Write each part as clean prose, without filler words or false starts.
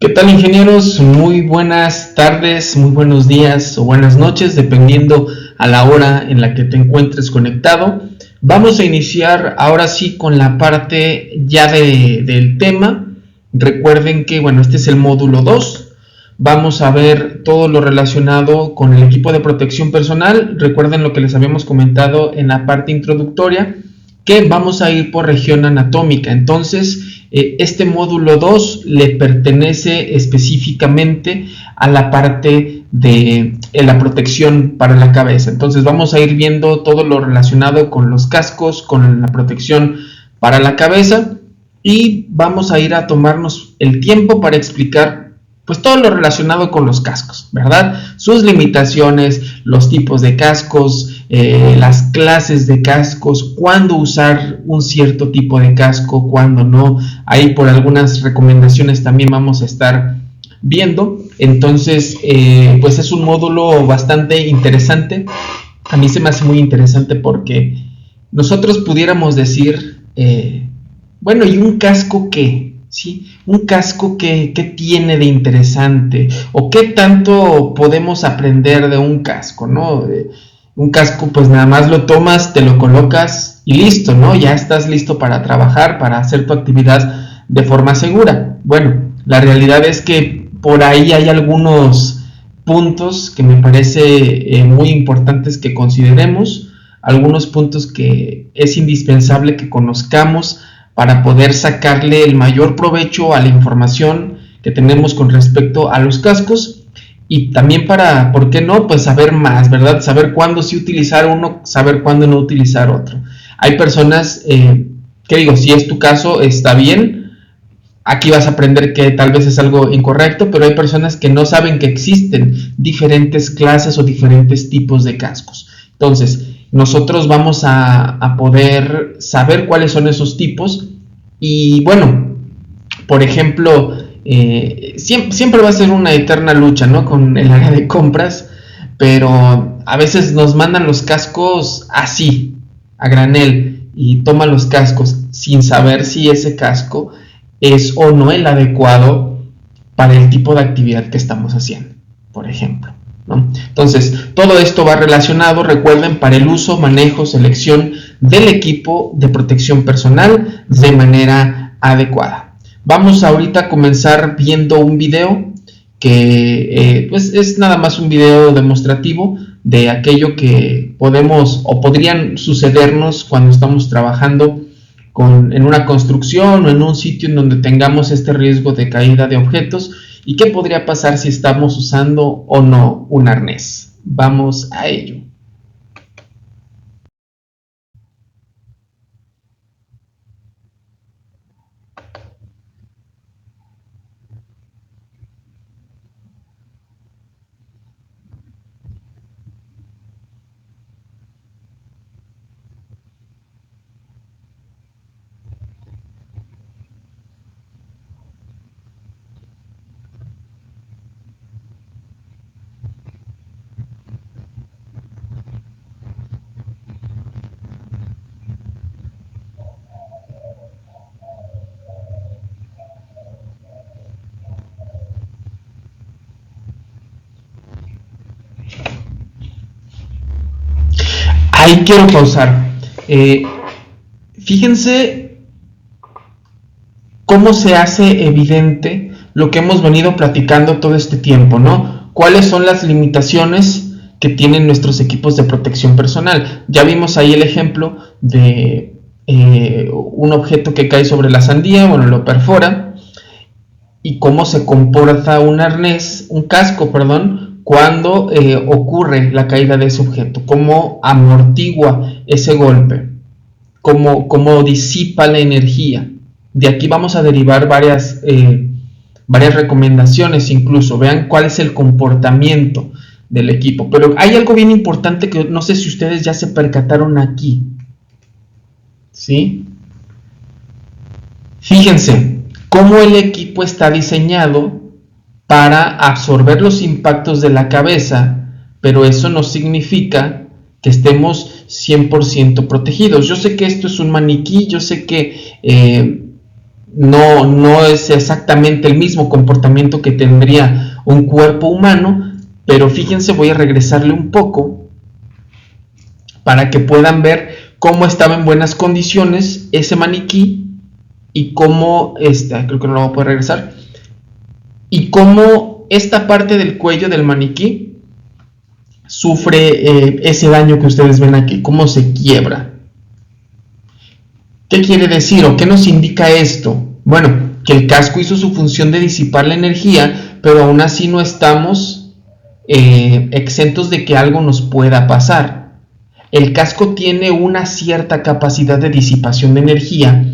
¿Qué tal, ingenieros? Muy buenas tardes, muy buenos días o buenas noches, dependiendo a la hora en la que te encuentres conectado. Vamos a iniciar ahora sí con la parte ya del tema. Recuerden que, bueno, este es el módulo 2. Vamos a ver todo lo relacionado con el equipo de protección personal. Recuerden lo que les habíamos comentado en la parte introductoria, que vamos a ir por región anatómica. Entonces, este módulo 2 le pertenece específicamente a la parte de la protección para la cabeza. Entonces vamos a ir viendo todo lo relacionado con los cascos, con la protección para la cabeza, y vamos a ir a tomarnos el tiempo para explicar pues todo lo relacionado con los cascos, ¿verdad? Sus limitaciones, los tipos de cascos, las clases de cascos, cuándo usar un cierto tipo de casco, cuándo no. Ahí por algunas recomendaciones también vamos a estar viendo. Entonces, pues es un módulo bastante interesante. A mí se me hace muy interesante porque nosotros pudiéramos decir, bueno, ¿y un casco qué? ¿Sí? Un casco ¿qué tiene de interesante? ¿O qué tanto podemos aprender de un casco, ¿no? Un casco, pues nada más lo tomas, te lo colocas y listo, ¿no? Ya estás listo para trabajar, para hacer tu actividad de forma segura. Bueno, la realidad es que por ahí hay algunos puntos que me parece muy importantes que consideremos, algunos puntos que es indispensable que conozcamos para poder sacarle el mayor provecho a la información que tenemos con respecto a los cascos, y también para, ¿por qué no? Pues saber más, ¿verdad? Saber cuándo sí utilizar uno, saber cuándo no utilizar otro. Hay personas, que digo, si es tu caso, está bien, aquí vas a aprender que tal vez es algo incorrecto, pero hay personas que no saben que existen diferentes clases o diferentes tipos de cascos. Entonces, nosotros vamos a poder saber cuáles son esos tipos. Y bueno, por ejemplo, siempre va a ser una eterna lucha, ¿no?, con el área de compras, pero a veces nos mandan los cascos así, a granel, y toman los cascos sin saber si ese casco es o no el adecuado para el tipo de actividad que estamos haciendo, por ejemplo, ¿no? Entonces, todo esto va relacionado, recuerden, para el uso, manejo, selección del equipo de protección personal de manera adecuada. Vamos ahorita a comenzar viendo un video que pues es nada más un video demostrativo de aquello que podemos o podrían sucedernos cuando estamos trabajando en una construcción o en un sitio en donde tengamos este riesgo de caída de objetos, y qué podría pasar si estamos usando o no un arnés. Vamos a ello. Ahí quiero pausar. Fíjense cómo se hace evidente lo que hemos venido platicando todo este tiempo, ¿no? ¿Cuáles son las limitaciones que tienen nuestros equipos de protección personal? Ya vimos ahí el ejemplo de un objeto que cae sobre la sandía, bueno, lo perfora, y cómo se comporta un arnés, un casco, perdón, cuando ocurre la caída de ese objeto, cómo amortigua ese golpe, cómo disipa la energía. De aquí vamos a derivar varias recomendaciones, incluso vean cuál es el comportamiento del equipo. Pero hay algo bien importante que no sé si ustedes ya se percataron aquí, ¿sí? Fíjense cómo el equipo está diseñado para absorber los impactos de la cabeza, pero eso no significa que estemos 100% protegidos. Yo sé que esto es un maniquí, yo sé que no es exactamente el mismo comportamiento que tendría un cuerpo humano, pero fíjense, voy a regresarle un poco para que puedan ver cómo estaba en buenas condiciones ese maniquí y cómo, creo que no lo voy a poder regresar, y cómo esta parte del cuello del maniquí sufre ese daño que ustedes ven aquí, cómo se quiebra. ¿Qué quiere decir o qué nos indica esto? Bueno, que el casco hizo su función de disipar la energía, pero aún así no estamos exentos de que algo nos pueda pasar. El casco tiene una cierta capacidad de disipación de energía,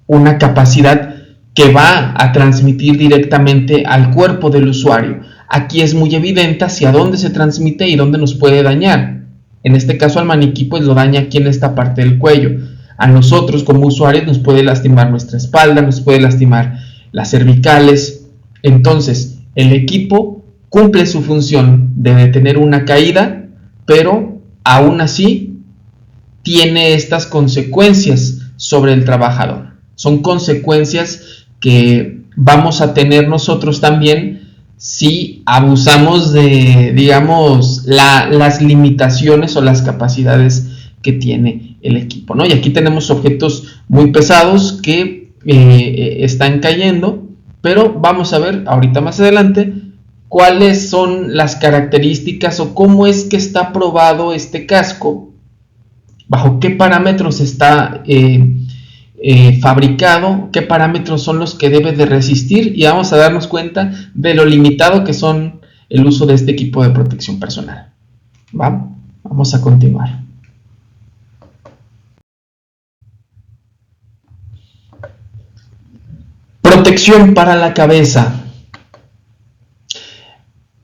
una capacidad que va a transmitir directamente al cuerpo del usuario. Aquí es muy evidente hacia dónde se transmite y dónde nos puede dañar. En este caso al maniquí pues lo daña aquí en esta parte del cuello. A nosotros como usuarios nos puede lastimar nuestra espalda, nos puede lastimar las cervicales. Entonces el equipo cumple su función de detener una caída, pero aún así tiene estas consecuencias sobre el trabajador. Son consecuencias que vamos a tener nosotros también si abusamos de, digamos, las limitaciones o las capacidades que tiene el equipo, ¿no? Y aquí tenemos objetos muy pesados que están cayendo, pero vamos a ver ahorita más adelante cuáles son las características o cómo es que está probado este casco, bajo qué parámetros está fabricado, qué parámetros son los que debe de resistir, y vamos a darnos cuenta de lo limitado que son el uso de este equipo de protección personal. ¿Va? Vamos a continuar. Protección para la cabeza.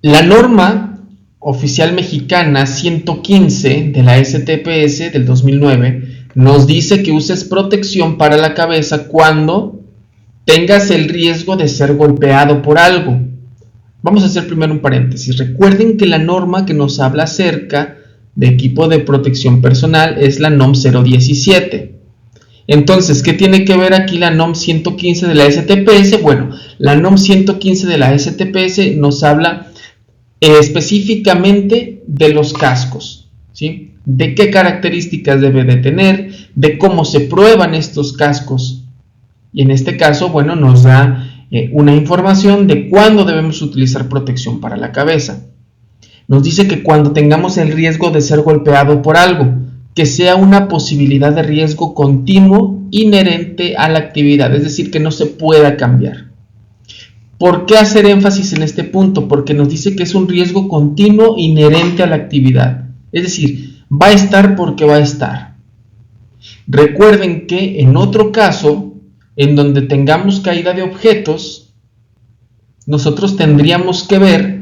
La norma oficial mexicana 115 de la STPS del 2009 nos dice que uses protección para la cabeza cuando tengas el riesgo de ser golpeado por algo. Vamos a hacer primero un paréntesis. Recuerden que la norma que nos habla acerca de equipo de protección personal es la NOM 017. Entonces, ¿qué tiene que ver aquí la NOM 115 de la STPS? Bueno, la NOM 115 de la STPS nos habla específicamente de los cascos, ¿sí? De qué características debe de tener, de cómo se prueban estos cascos. Y en este caso, bueno, nos da una información de cuándo debemos utilizar protección para la cabeza. Nos dice que cuando tengamos el riesgo de ser golpeado por algo, que sea una posibilidad de riesgo continuo inherente a la actividad, es decir, que no se pueda cambiar. ¿Por qué hacer énfasis en este punto? Porque nos dice que es un riesgo continuo inherente a la actividad, es decir, va a estar porque va a estar. Recuerden que en otro caso, en donde tengamos caída de objetos, nosotros tendríamos que ver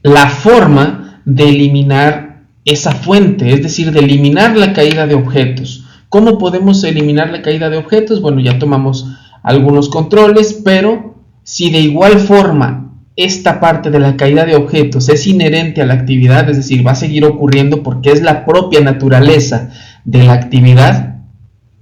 la forma de eliminar esa fuente, es decir, de eliminar la caída de objetos. ¿Cómo podemos eliminar la caída de objetos? Bueno, ya tomamos algunos controles, pero si de igual forma esta parte de la caída de objetos es inherente a la actividad, es decir, va a seguir ocurriendo porque es la propia naturaleza de la actividad,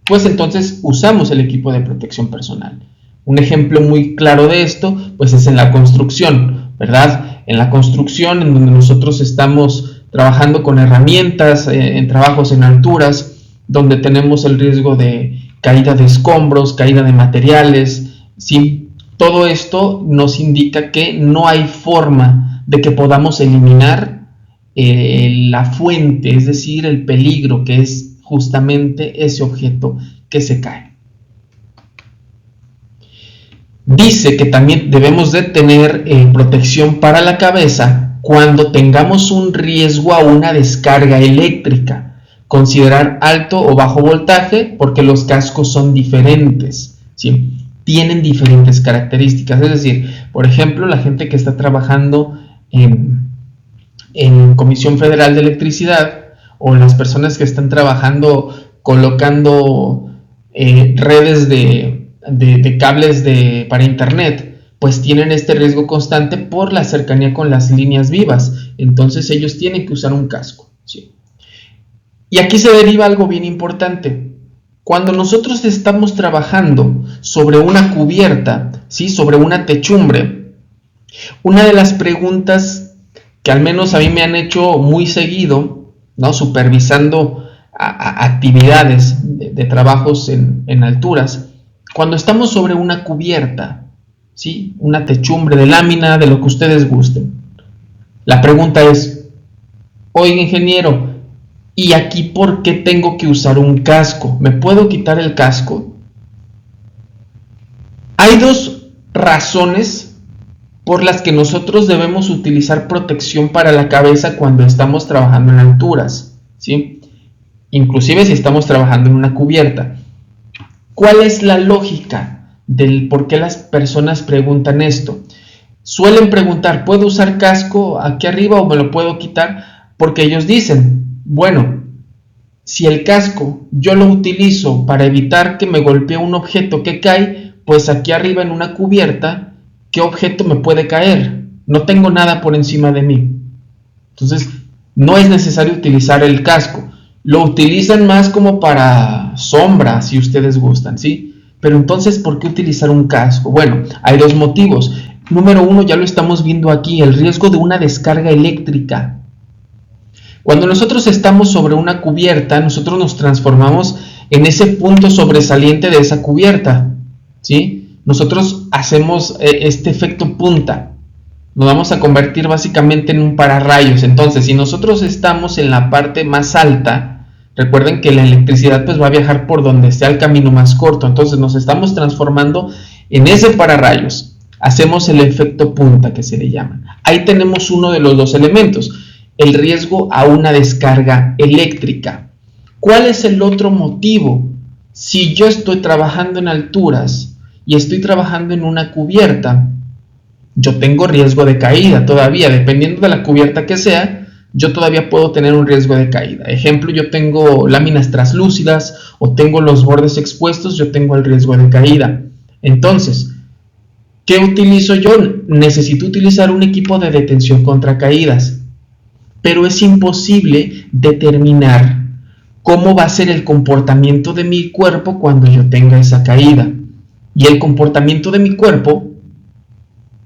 pues entonces usamos el equipo de protección personal. Un ejemplo muy claro de esto, pues es en la construcción, ¿verdad? En la construcción, en donde nosotros estamos trabajando con herramientas, en trabajos en alturas, donde tenemos el riesgo de caída de escombros, caída de materiales, ¿sí? Todo esto nos indica que no hay forma de que podamos eliminar la fuente, es decir, el peligro que es justamente ese objeto que se cae. Dice que también debemos de tener protección para la cabeza cuando tengamos un riesgo a una descarga eléctrica. Considerar alto o bajo voltaje porque los cascos son diferentes, ¿sí? Tienen diferentes características. Es decir, por ejemplo, la gente que está trabajando en Comisión Federal de Electricidad, o las personas que están trabajando colocando redes de cables para internet, pues tienen este riesgo constante por la cercanía con las líneas vivas. Entonces ellos tienen que usar un casco, ¿sí? Y aquí se deriva algo bien importante. Cuando nosotros estamos trabajando sobre una cubierta, ¿sí? Sobre una techumbre, una de las preguntas que al menos a mí me han hecho muy seguido, ¿no? Supervisando actividades de trabajos en alturas, cuando estamos sobre una cubierta, ¿sí? Una techumbre de lámina, de lo que ustedes gusten. La pregunta es, oiga ingeniero, ¿y aquí por qué tengo que usar un casco? ¿Me puedo quitar el casco? Hay dos razones por las que nosotros debemos utilizar protección para la cabeza cuando estamos trabajando en alturas, ¿sí? Inclusive si estamos trabajando en una cubierta. ¿Cuál es la lógica del por qué las personas preguntan esto? Suelen preguntar, ¿puedo usar casco aquí arriba o me lo puedo quitar? Porque ellos dicen, bueno, si el casco yo lo utilizo para evitar que me golpee un objeto que cae, pues aquí arriba en una cubierta, ¿qué objeto me puede caer? No tengo nada por encima de mí. Entonces, no es necesario utilizar el casco. Lo utilizan más como para sombra, si ustedes gustan, ¿sí? Pero entonces, ¿por qué utilizar un casco? Bueno, hay dos motivos. Número uno, ya lo estamos viendo aquí, el riesgo de una descarga eléctrica. Cuando nosotros estamos sobre una cubierta, nosotros nos transformamos en ese punto sobresaliente de esa cubierta, ¿sí? Nosotros hacemos este efecto punta. Nos vamos a convertir básicamente en un pararrayos. Entonces, si nosotros estamos en la parte más alta, recuerden que la electricidad pues va a viajar por donde sea el camino más corto. Entonces nos estamos transformando en ese pararrayos. Hacemos el efecto punta que se le llama. Ahí tenemos uno de los dos elementos, el riesgo a una descarga eléctrica. ¿Cuál es el otro motivo? Si yo estoy trabajando en alturas y estoy trabajando en una cubierta, yo tengo riesgo de caída todavía, dependiendo de la cubierta que sea, yo todavía puedo tener un riesgo de caída. Ejemplo, yo tengo láminas translúcidas o tengo los bordes expuestos, yo tengo el riesgo de caída. Entonces, ¿qué utilizo yo? Necesito utilizar un equipo de detención contra caídas, pero es imposible determinar cómo va a ser el comportamiento de mi cuerpo cuando yo tenga esa caída. Y el comportamiento de mi cuerpo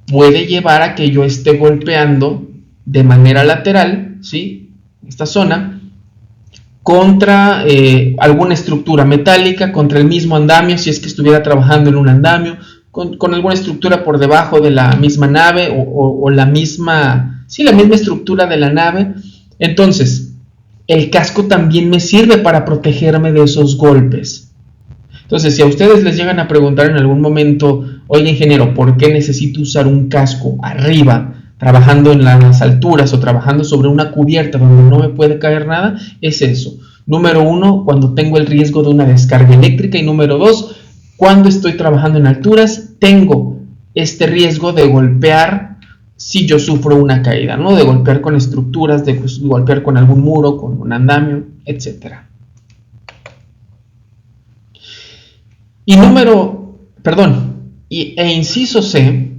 puede llevar a que yo esté golpeando de manera lateral, ¿sí? Esta zona, contra alguna estructura metálica, contra el mismo andamio, si es que estuviera trabajando en un andamio, con alguna estructura por debajo de la misma nave o la misma, sí, la misma estructura de la nave. Entonces, el casco también me sirve para protegerme de esos golpes. Entonces, si a ustedes les llegan a preguntar en algún momento, oye ingeniero, ¿por qué necesito usar un casco arriba, trabajando en las alturas o trabajando sobre una cubierta donde no me puede caer nada? Es eso. Número uno, cuando tengo el riesgo de una descarga eléctrica, y número dos, cuando estoy trabajando en alturas, tengo este riesgo de golpear si yo sufro una caída, ¿no? De golpear con estructuras, de golpear con algún muro, con un andamio, etc. Inciso C,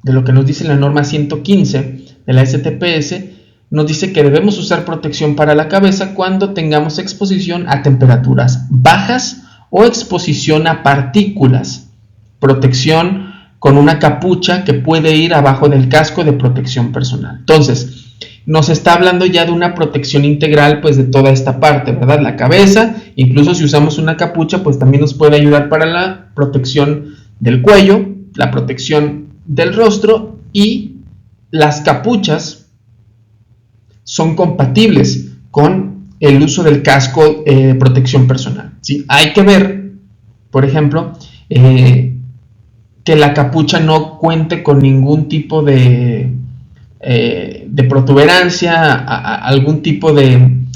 de lo que nos dice la norma 115 de la STPS, nos dice que debemos usar protección para la cabeza cuando tengamos exposición a temperaturas bajas o exposición a partículas. Protección con una capucha que puede ir abajo del casco de protección personal. Entonces, nos está hablando ya de una protección integral, pues, de toda esta parte, ¿verdad? La cabeza, incluso si usamos una capucha, pues también nos puede ayudar para la protección del cuello, la protección del rostro, y las capuchas son compatibles con el uso del casco de protección personal, ¿sí? Hay que ver, por ejemplo, que la capucha no cuente con ningún tipo de protuberancia, algún tipo de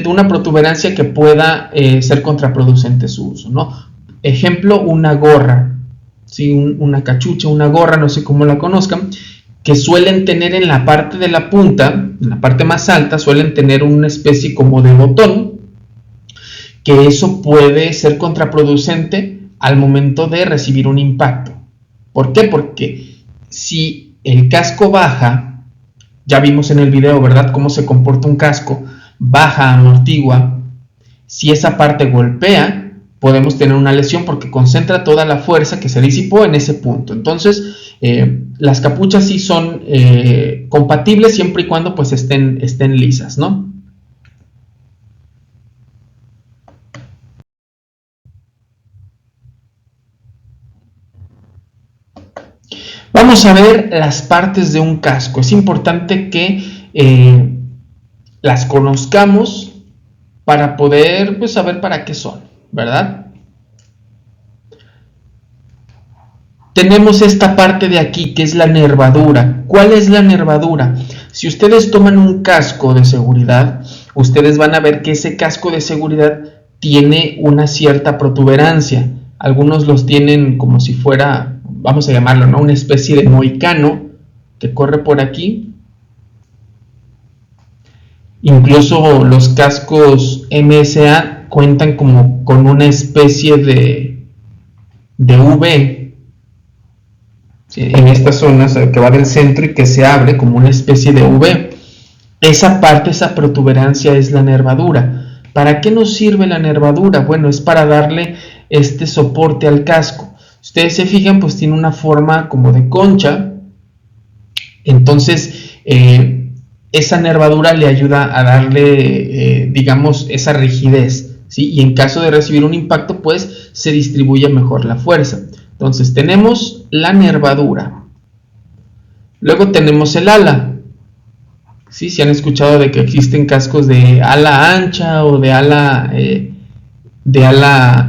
una protuberancia que pueda ser contraproducente su uso, ¿no? Ejemplo, una gorra, ¿sí? Una cachucha, una gorra, no sé cómo la conozcan, que suelen tener en la parte de la punta, en la parte más alta, suelen tener una especie como de botón, que eso puede ser contraproducente al momento de recibir un impacto. ¿Por qué? Porque si el casco baja, ya vimos en el video, ¿verdad?, cómo se comporta un casco, baja, amortigua. Si esa parte golpea, podemos tener una lesión porque concentra toda la fuerza que se disipó en ese punto. Entonces, las capuchas sí son compatibles siempre y cuando pues estén lisas, ¿no? Vamos a ver las partes de un casco. Es importante que las conozcamos para poder pues, saber para qué son, ¿verdad? Tenemos esta parte de aquí que es la nervadura. ¿Cuál es la nervadura? Si ustedes toman un casco de seguridad, ustedes van a ver que ese casco de seguridad tiene una cierta protuberancia. Algunos los tienen como si fuera, vamos a llamarlo, ¿no? Una especie de mohicano que corre por aquí. Incluso los cascos MSA cuentan como con una especie de V en esta zona, o sea, que va del centro y que se abre como una especie de V. Esa parte, esa protuberancia es la nervadura. ¿Para qué nos sirve la nervadura? Bueno, es para darle este soporte al casco. Ustedes se fijan, pues tiene una forma como de concha. Entonces, esa nervadura le ayuda a darle, digamos, esa rigidez, ¿sí? Y en caso de recibir un impacto, pues se distribuye mejor la fuerza. Entonces tenemos la nervadura. Luego tenemos el ala. ¿Sí? Si han escuchado de que existen cascos de ala ancha o de ala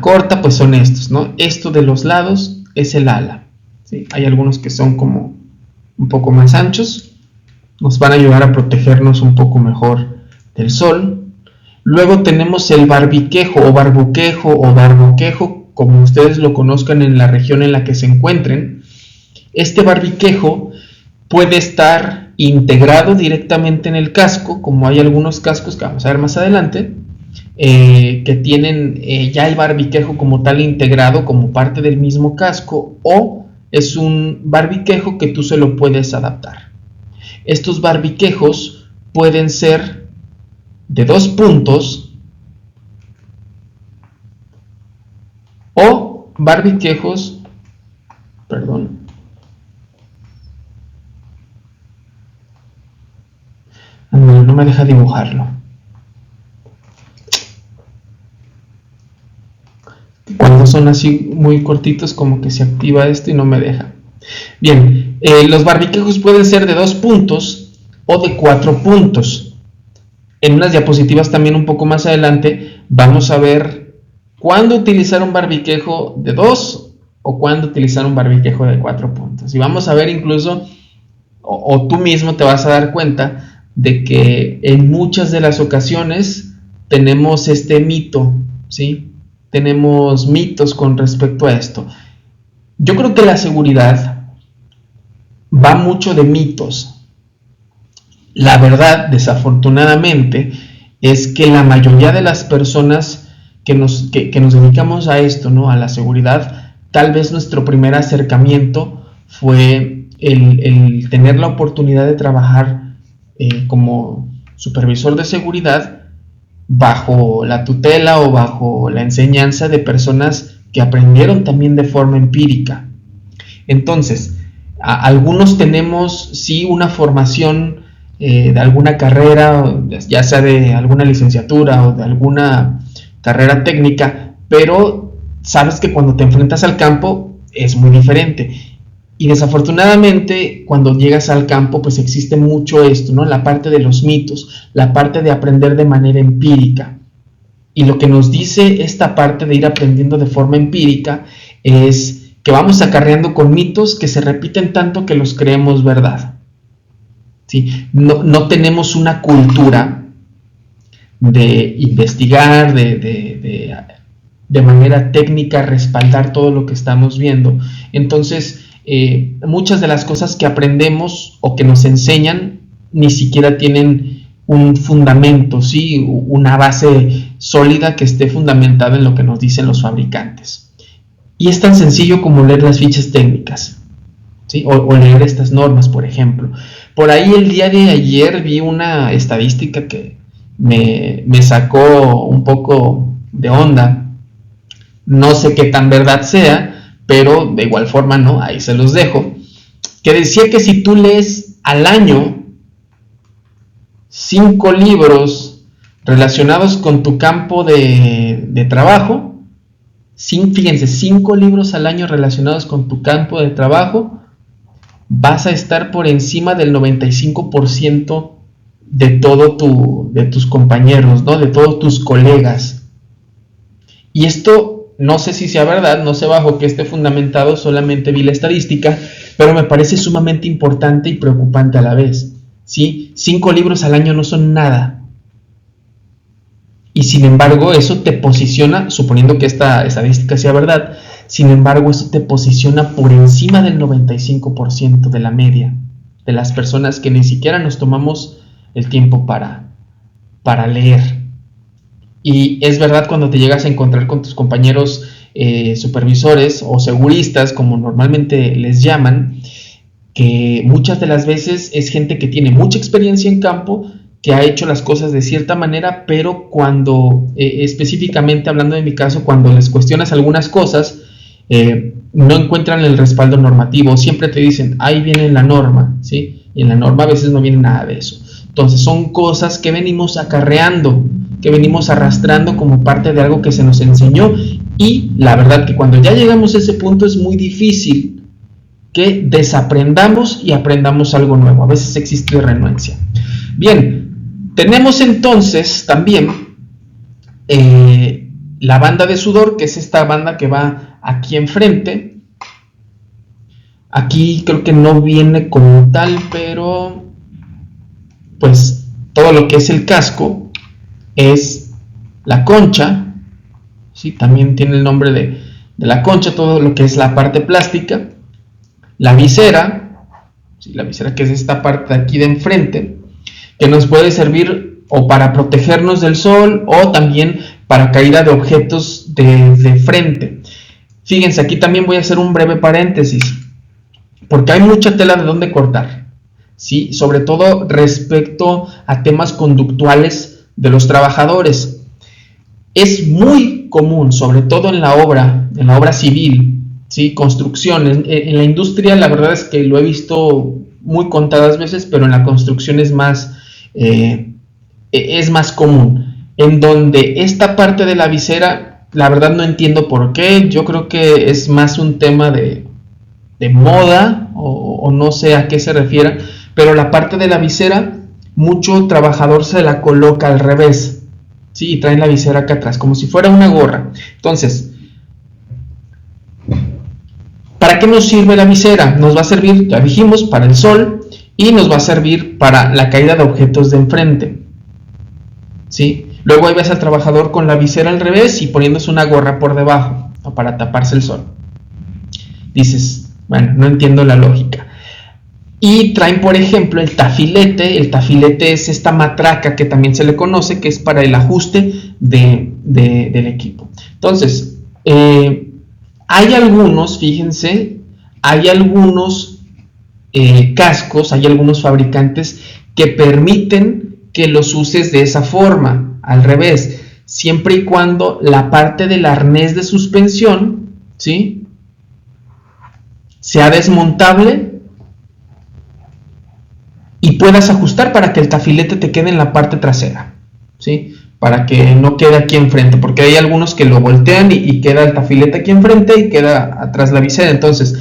corta, pues son estos, ¿no? Esto de los lados es el ala. ¿Sí? Hay algunos que son como un poco más anchos. Nos van a ayudar a protegernos un poco mejor del sol. Luego tenemos el barbiquejo o barboquejo, como ustedes lo conozcan en la región en la que se encuentren. Este barbiquejo puede estar integrado directamente en el casco, como hay algunos cascos que vamos a ver más adelante, que tienen ya el barbiquejo como tal integrado como parte del mismo casco, o es un barbiquejo que tú se lo puedes adaptar. Estos barbiquejos pueden ser de 2 puntos o barbiquejos, no me deja dibujarlo. Cuando son así muy cortitos, como que se activa esto y no me deja. Bien, los barbiquejos pueden ser de 2 puntos o de 4 puntos. En unas diapositivas también un poco más adelante vamos a ver cuándo utilizar un barbiquejo de 2 o cuándo utilizar un barbiquejo de 4 puntos. Y vamos a ver incluso, o tú mismo te vas a dar cuenta de que en muchas de las ocasiones tenemos este mito, ¿sí? Tenemos mitos con respecto a esto. Yo creo que la seguridad va mucho de mitos. La verdad, desafortunadamente, es que la mayoría de las personas que nos dedicamos a esto, ¿no? A la seguridad, tal vez nuestro primer acercamiento fue el tener la oportunidad de trabajar como supervisor de seguridad bajo la tutela o bajo la enseñanza de personas que aprendieron también de forma empírica. Entonces, algunos tenemos sí una formación de alguna carrera, ya sea de alguna licenciatura o de alguna carrera técnica, pero sabes que cuando te enfrentas al campo es muy diferente. Y desafortunadamente, cuando llegas al campo, pues existe mucho esto, ¿no? La parte de los mitos, la parte de aprender de manera empírica. Y lo que nos dice esta parte de ir aprendiendo de forma empírica es que vamos acarreando con mitos que se repiten tanto que los creemos verdad. ¿Sí? No tenemos una cultura de investigar, de manera técnica respaldar todo lo que estamos viendo. Entonces, muchas de las cosas que aprendemos o que nos enseñan ni siquiera tienen un fundamento, ¿sí? Una base sólida que esté fundamentada en lo que nos dicen los fabricantes. Y es tan sencillo como leer las fichas técnicas, ¿sí? o leer estas normas, por ejemplo. Por ahí el día de ayer vi una estadística que me sacó un poco de onda. no sé qué tan verdad sea, pero de igual forma, ¿no? Ahí se los dejo, que decía que si tú lees al año 5 libros relacionados con tu campo de trabajo, fíjense, 5 libros al año relacionados con tu campo de trabajo, vas a estar por encima del 95% de tus compañeros, ¿no? De todos tus colegas. Y esto no sé si sea verdad, no sé bajo qué esté fundamentado, solamente vi la estadística, pero me parece sumamente importante y preocupante a la vez, ¿sí? 5 libros al año no son nada. Y sin embargo, eso te posiciona, suponiendo que esta estadística sea verdad, sin embargo, eso te posiciona por encima del 95% de la media de las personas que ni siquiera nos tomamos el tiempo para leer. Y es verdad cuando te llegas a encontrar con tus compañeros supervisores o seguristas, como normalmente les llaman, que muchas de las veces es gente que tiene mucha experiencia en campo, que ha hecho las cosas de cierta manera, pero cuando, específicamente hablando de mi caso, cuando les cuestionas algunas cosas, no encuentran el respaldo normativo, siempre te dicen, ahí viene la norma, ¿sí? Y en la norma a veces no viene nada de eso. Entonces son cosas que venimos acarreando, que venimos arrastrando como parte de algo que se nos enseñó, y la verdad que cuando ya llegamos a ese punto es muy difícil que desaprendamos y aprendamos algo nuevo. A veces existe renuencia. Bien, tenemos entonces también la banda de sudor, que es esta banda que va aquí enfrente. Aquí creo que no viene como tal, pero pues todo lo que es el casco es la concha, ¿sí? También tiene el nombre de la concha, todo lo que es la parte plástica, la visera, ¿sí? La visera, que es esta parte de aquí de enfrente, que nos puede servir o para protegernos del sol o también para caída de objetos de frente. Fíjense, aquí también voy a hacer un breve paréntesis, porque hay mucha tela de donde cortar, ¿sí? Sobre todo respecto a temas conductuales de los trabajadores. Es muy común, sobre todo en la obra civil, ¿sí? Construcciones. En la industria la verdad es que lo he visto muy contadas veces, pero en la construcción es más común, en donde esta parte de la visera, la verdad no entiendo por qué. Yo creo que es más un tema de moda o no sé a qué se refiera, pero la parte de la visera, mucho trabajador se la coloca al revés, ¿sí? Y traen la visera acá atrás, como si fuera una gorra. Entonces, ¿para qué nos sirve la visera? Nos va a servir, ya dijimos, para el sol, y nos va a servir para la caída de objetos de enfrente, ¿sí? Luego ahí ves al trabajador con la visera al revés y poniéndose una gorra por debajo, ¿no? Para taparse el sol. Dices, bueno, no entiendo la lógica. Y traen, por ejemplo, el tafilete. El tafilete es esta matraca que también se le conoce, que es para el ajuste del equipo. Entonces, hay algunos, fíjense, hay algunos cascos, hay algunos fabricantes que permiten que los uses de esa forma, al revés, siempre y cuando la parte del arnés de suspensión, ¿sí?, sea desmontable y puedas ajustar para que el tafilete te quede en la parte trasera, ¿sí?, para que no quede aquí enfrente, porque hay algunos que lo voltean y queda el tafilete aquí enfrente y queda atrás la visera. Entonces,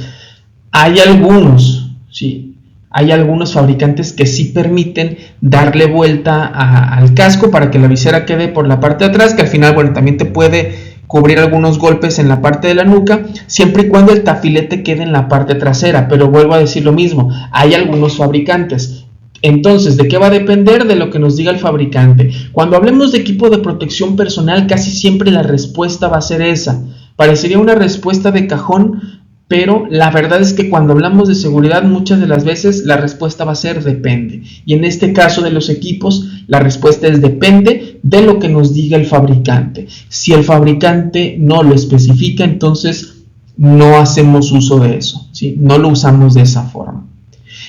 hay algunos, ¿sí?, hay algunos fabricantes que sí permiten darle vuelta al casco para que la visera quede por la parte de atrás, que al final, bueno, también te puede cubrir algunos golpes en la parte de la nuca, siempre y cuando el tafilete quede en la parte trasera. Pero vuelvo a decir lo mismo, hay algunos fabricantes. Entonces, ¿de qué va a depender? De lo que nos diga el fabricante. Cuando hablemos de equipo de protección personal, casi siempre la respuesta va a ser esa. Parecería una respuesta de cajón, pero la verdad es que cuando hablamos de seguridad, muchas de las veces la respuesta va a ser depende. Y en este caso de los equipos, la respuesta es depende de lo que nos diga el fabricante. Si el fabricante no lo especifica, entonces no hacemos uso de eso, ¿sí? No lo usamos de esa forma.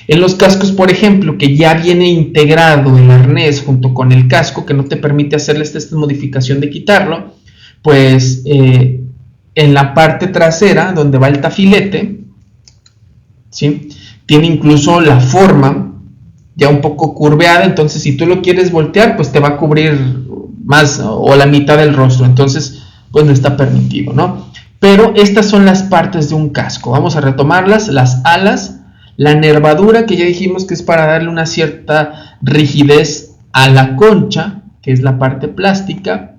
En los cascos, por ejemplo, que ya viene integrado el arnés junto con el casco, que no te permite hacerle esta modificación de quitarlo, pues en la parte trasera, donde va el tafilete, ¿sí? Tiene incluso la forma ya un poco curveada, entonces si tú lo quieres voltear, pues te va a cubrir más o la mitad del rostro, entonces pues no está permitido, ¿no? Pero estas son las partes de un casco. Vamos a retomarlas: las alas, la nervadura, que ya dijimos que es para darle una cierta rigidez a la concha, que es la parte plástica,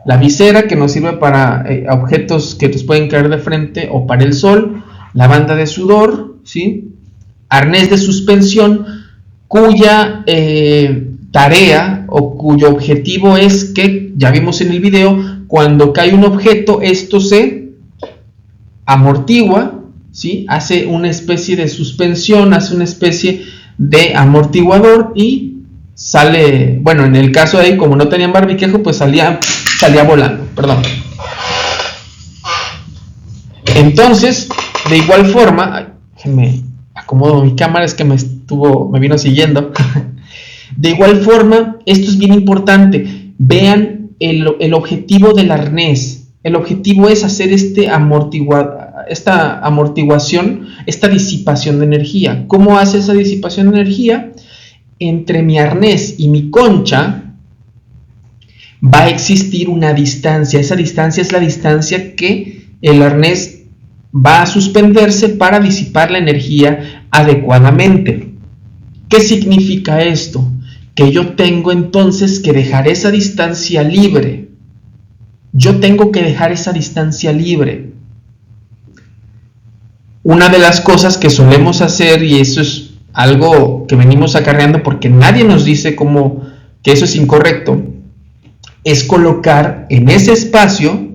la visera, que nos sirve para objetos que nos pueden caer de frente o para el sol, la banda de sudor, ¿sí? Arnés de suspensión, cuya tarea o cuyo objetivo es que, ya vimos en el video, cuando cae un objeto, esto se amortigua, ¿sí? Hace una especie de suspensión, hace una especie de amortiguador y sale, bueno, en el caso de ahí, como no tenían barbiquejo, pues salía volando, perdón. Entonces, de igual forma, déjenme acomodo mi cámara, es que me vino siguiendo. De igual forma, esto es bien importante, vean el objetivo del arnés. El objetivo es hacer esta amortiguación, esta disipación de energía. ¿Cómo hace esa disipación de energía? Entre mi arnés y mi concha va a existir una distancia. Esa distancia es la distancia que el arnés va a suspenderse para disipar la energía adecuadamente. ¿Qué significa esto? Que yo tengo entonces que dejar esa distancia libre. Yo tengo que dejar esa distancia libre. Una de las cosas que solemos hacer, y eso es algo que venimos acarreando porque nadie nos dice que eso es incorrecto, es colocar en ese espacio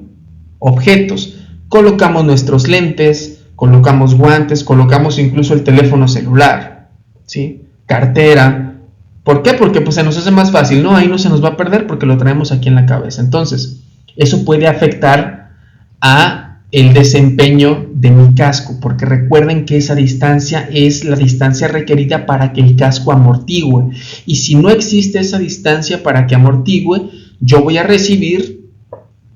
objetos. Colocamos nuestros lentes, colocamos guantes, colocamos incluso el teléfono celular, ¿sí? Cartera. ¿Por qué? Porque pues se nos hace más fácil, ¿no? Ahí no se nos va a perder porque lo traemos aquí en la cabeza. Entonces, eso puede afectar a el desempeño de mi casco, porque recuerden que esa distancia es la distancia requerida para que el casco amortigüe. Y si no existe esa distancia para que amortigüe, yo voy a recibir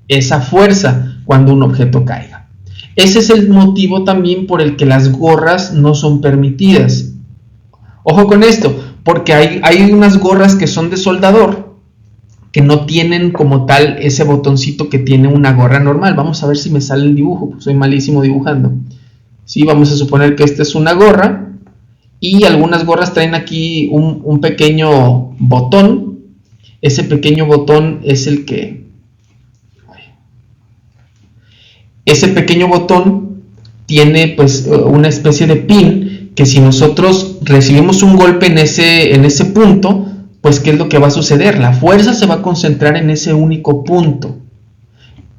esa fuerza cuando un objeto caiga. Ese es el motivo también por el que las gorras no son permitidas. Ojo con esto, porque hay unas gorras que son de soldador, que no tienen como tal ese botoncito que tiene una gorra normal. Vamos a ver si me sale el dibujo, pues soy malísimo dibujando. Sí, vamos a suponer que esta es una gorra, y algunas gorras traen aquí un pequeño botón. Ese pequeño botón es el que... Ese pequeño botón tiene pues una especie de pin que si nosotros recibimos un golpe en ese punto, pues ¿qué es lo que va a suceder? La fuerza se va a concentrar en ese único punto.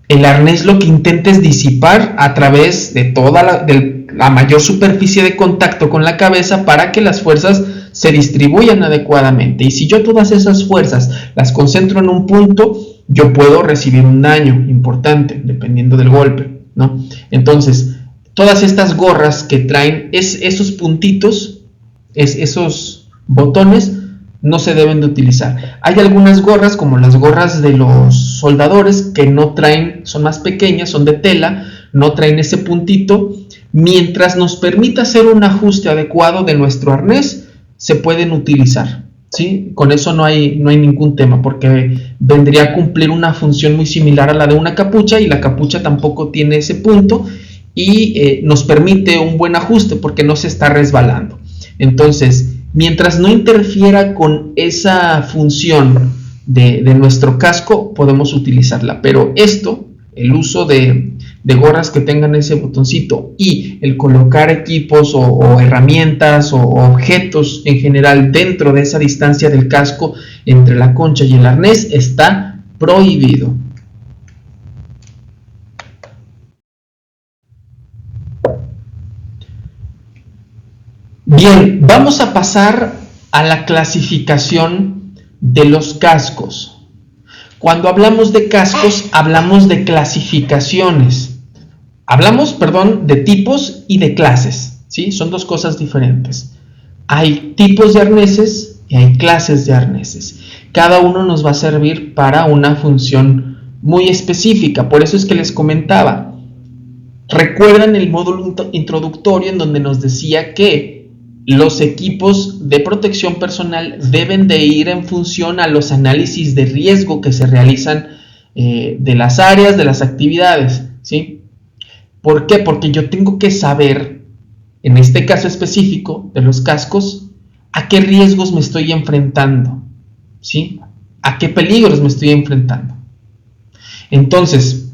El arnés lo que intenta es disipar a través de toda la mayor superficie de contacto con la cabeza para que las fuerzas se distribuyan adecuadamente. Y si yo todas esas fuerzas las concentro en un punto, yo puedo recibir un daño importante dependiendo del golpe, ¿no? Entonces, todas estas gorras que traen esos puntitos, esos botones, no se deben de utilizar. Hay algunas gorras, como las gorras de los soldadores, que no traen, son más pequeñas, son de tela, no traen ese puntito. Mientras nos permita hacer un ajuste adecuado de nuestro arnés, se pueden utilizar, ¿sí? Con eso no hay ningún tema, porque vendría a cumplir una función muy similar a la de una capucha, y la capucha tampoco tiene ese punto, y nos permite un buen ajuste porque no se está resbalando. Entonces, mientras no interfiera con esa función de nuestro casco, podemos utilizarla. Pero esto, el uso de gorras que tengan ese botoncito y el colocar equipos o herramientas o objetos en general dentro de esa distancia del casco entre la concha y el arnés, está prohibido. Bien, vamos a pasar a la clasificación de los cascos. Cuando hablamos de cascos, hablamos de clasificaciones. Hablamos, de tipos y de clases, ¿sí? Son dos cosas diferentes. Hay tipos de arneses y hay clases de arneses. Cada uno nos va a servir para una función muy específica. Por eso es que les comentaba, Recuerdan el módulo introductorio en donde nos decía que los equipos de protección personal deben de ir en función a los análisis de riesgo que se realizan de las áreas, de las actividades, ¿sí? ¿Por qué? Porque yo tengo que saber, en este caso específico de los cascos, a qué riesgos me estoy enfrentando, ¿sí? A qué peligros me estoy enfrentando. Entonces,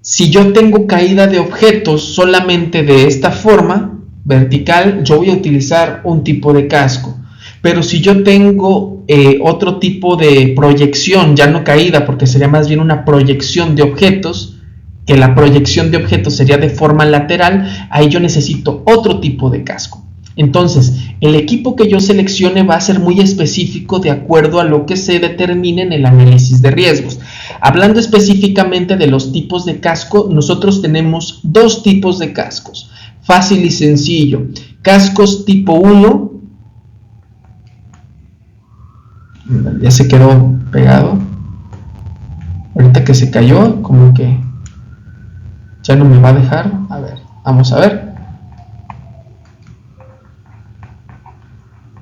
si yo tengo caída de objetos solamente de esta forma, vertical, yo voy a utilizar un tipo de casco. Pero si yo tengo otro tipo de proyección, ya no caída, porque sería más bien una proyección de objetos, que la proyección de objetos sería de forma lateral, ahí yo necesito otro tipo de casco. Entonces, el equipo que yo seleccione va a ser muy específico de acuerdo a lo que se determine en el análisis de riesgos. Hablando específicamente de los tipos de casco, nosotros tenemos dos tipos de cascos, fácil y sencillo. Cascos tipo 1, ya se quedó pegado. Ahorita que se cayó, como que ya no me va a dejar. A ver, vamos a ver.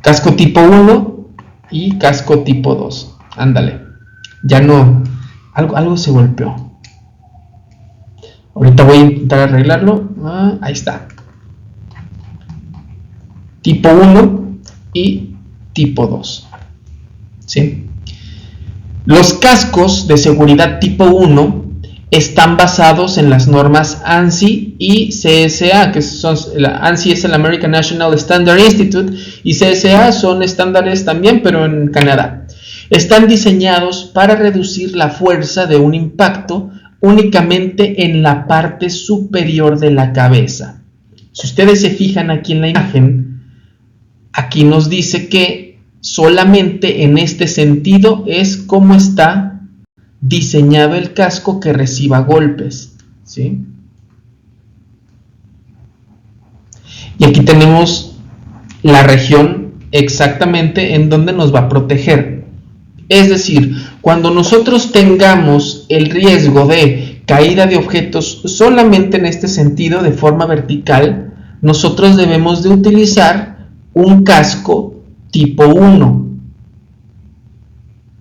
Casco tipo 1 y casco tipo 2. Ándale. Ya no. Algo se golpeó. Ahorita voy a intentar arreglarlo. Ahí está. Tipo 1 y tipo 2. ¿Sí? Los cascos de seguridad tipo 1 están basados en las normas ANSI y CSA, que son, ANSI es el American National Standard Institute y CSA son estándares también, pero en Canadá. Están diseñados para reducir la fuerza de un impacto únicamente en la parte superior de la cabeza. Si ustedes se fijan aquí en la imagen, aquí nos dice que solamente en este sentido es como está diseñado el casco que reciba golpes, ¿sí? Y aquí tenemos la región exactamente en donde nos va a proteger. Es decir, cuando nosotros tengamos el riesgo de caída de objetos solamente en este sentido, de forma vertical, nosotros debemos de utilizar un casco tipo 1.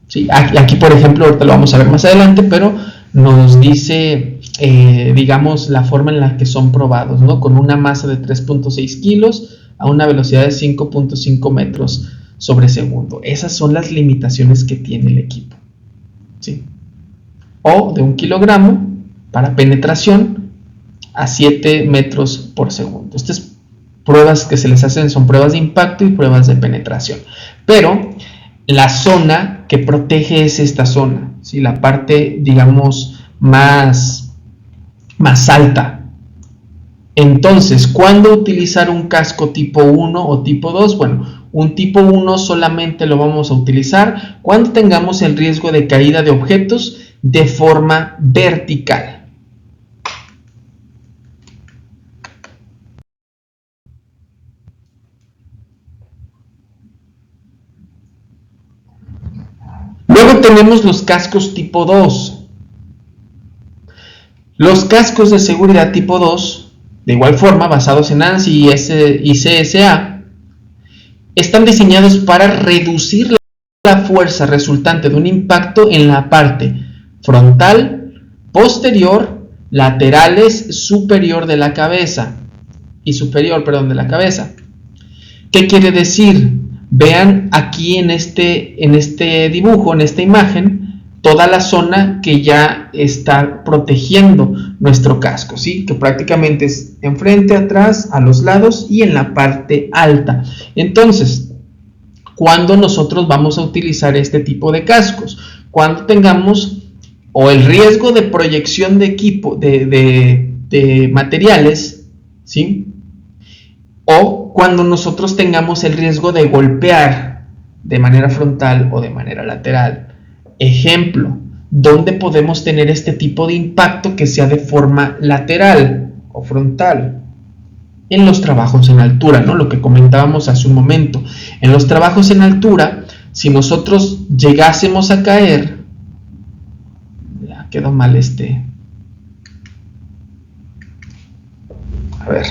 ¿Sí? Aquí, por ejemplo, ahorita lo vamos a ver más adelante, pero nos dice, digamos, la forma en la que son probados, ¿no? Con una masa de 3.6 kilos a una velocidad de 5.5 metros sobre segundo. Esas son las limitaciones que tiene el equipo, ¿sí? O de 1 kilogramo para penetración a 7 metros por segundo. Estas pruebas que se les hacen son pruebas de impacto y pruebas de penetración. Pero la zona que protege es esta zona, ¿sí? La parte, digamos, más alta. Entonces, ¿cuándo utilizar un casco tipo 1 o tipo 2? Bueno, un tipo 1 solamente lo vamos a utilizar cuando tengamos el riesgo de caída de objetos de forma vertical. Luego tenemos los cascos tipo 2. Los cascos de seguridad tipo 2, de igual forma, basados en ANSI y CSA, están diseñados para reducir la fuerza resultante de un impacto en la parte frontal, posterior, laterales, superior de la cabeza y superior, perdón, de la cabeza. ¿Qué quiere decir? Vean aquí en este dibujo, en esta imagen, toda la zona que ya está protegiendo nuestro casco, ¿sí? Que prácticamente es enfrente, atrás, a los lados y en la parte alta. Entonces, ¿cuándo nosotros vamos a utilizar este tipo de cascos? Cuando tengamos o el riesgo de proyección de equipo, de materiales, ¿sí? O cuando nosotros tengamos el riesgo de golpear de manera frontal o de manera lateral. Ejemplo, ¿dónde podemos tener este tipo de impacto que sea de forma lateral o frontal? En los trabajos en altura, ¿no? Lo que comentábamos hace un momento. En los trabajos en altura, si nosotros llegásemos a caer, ya quedó mal A ver.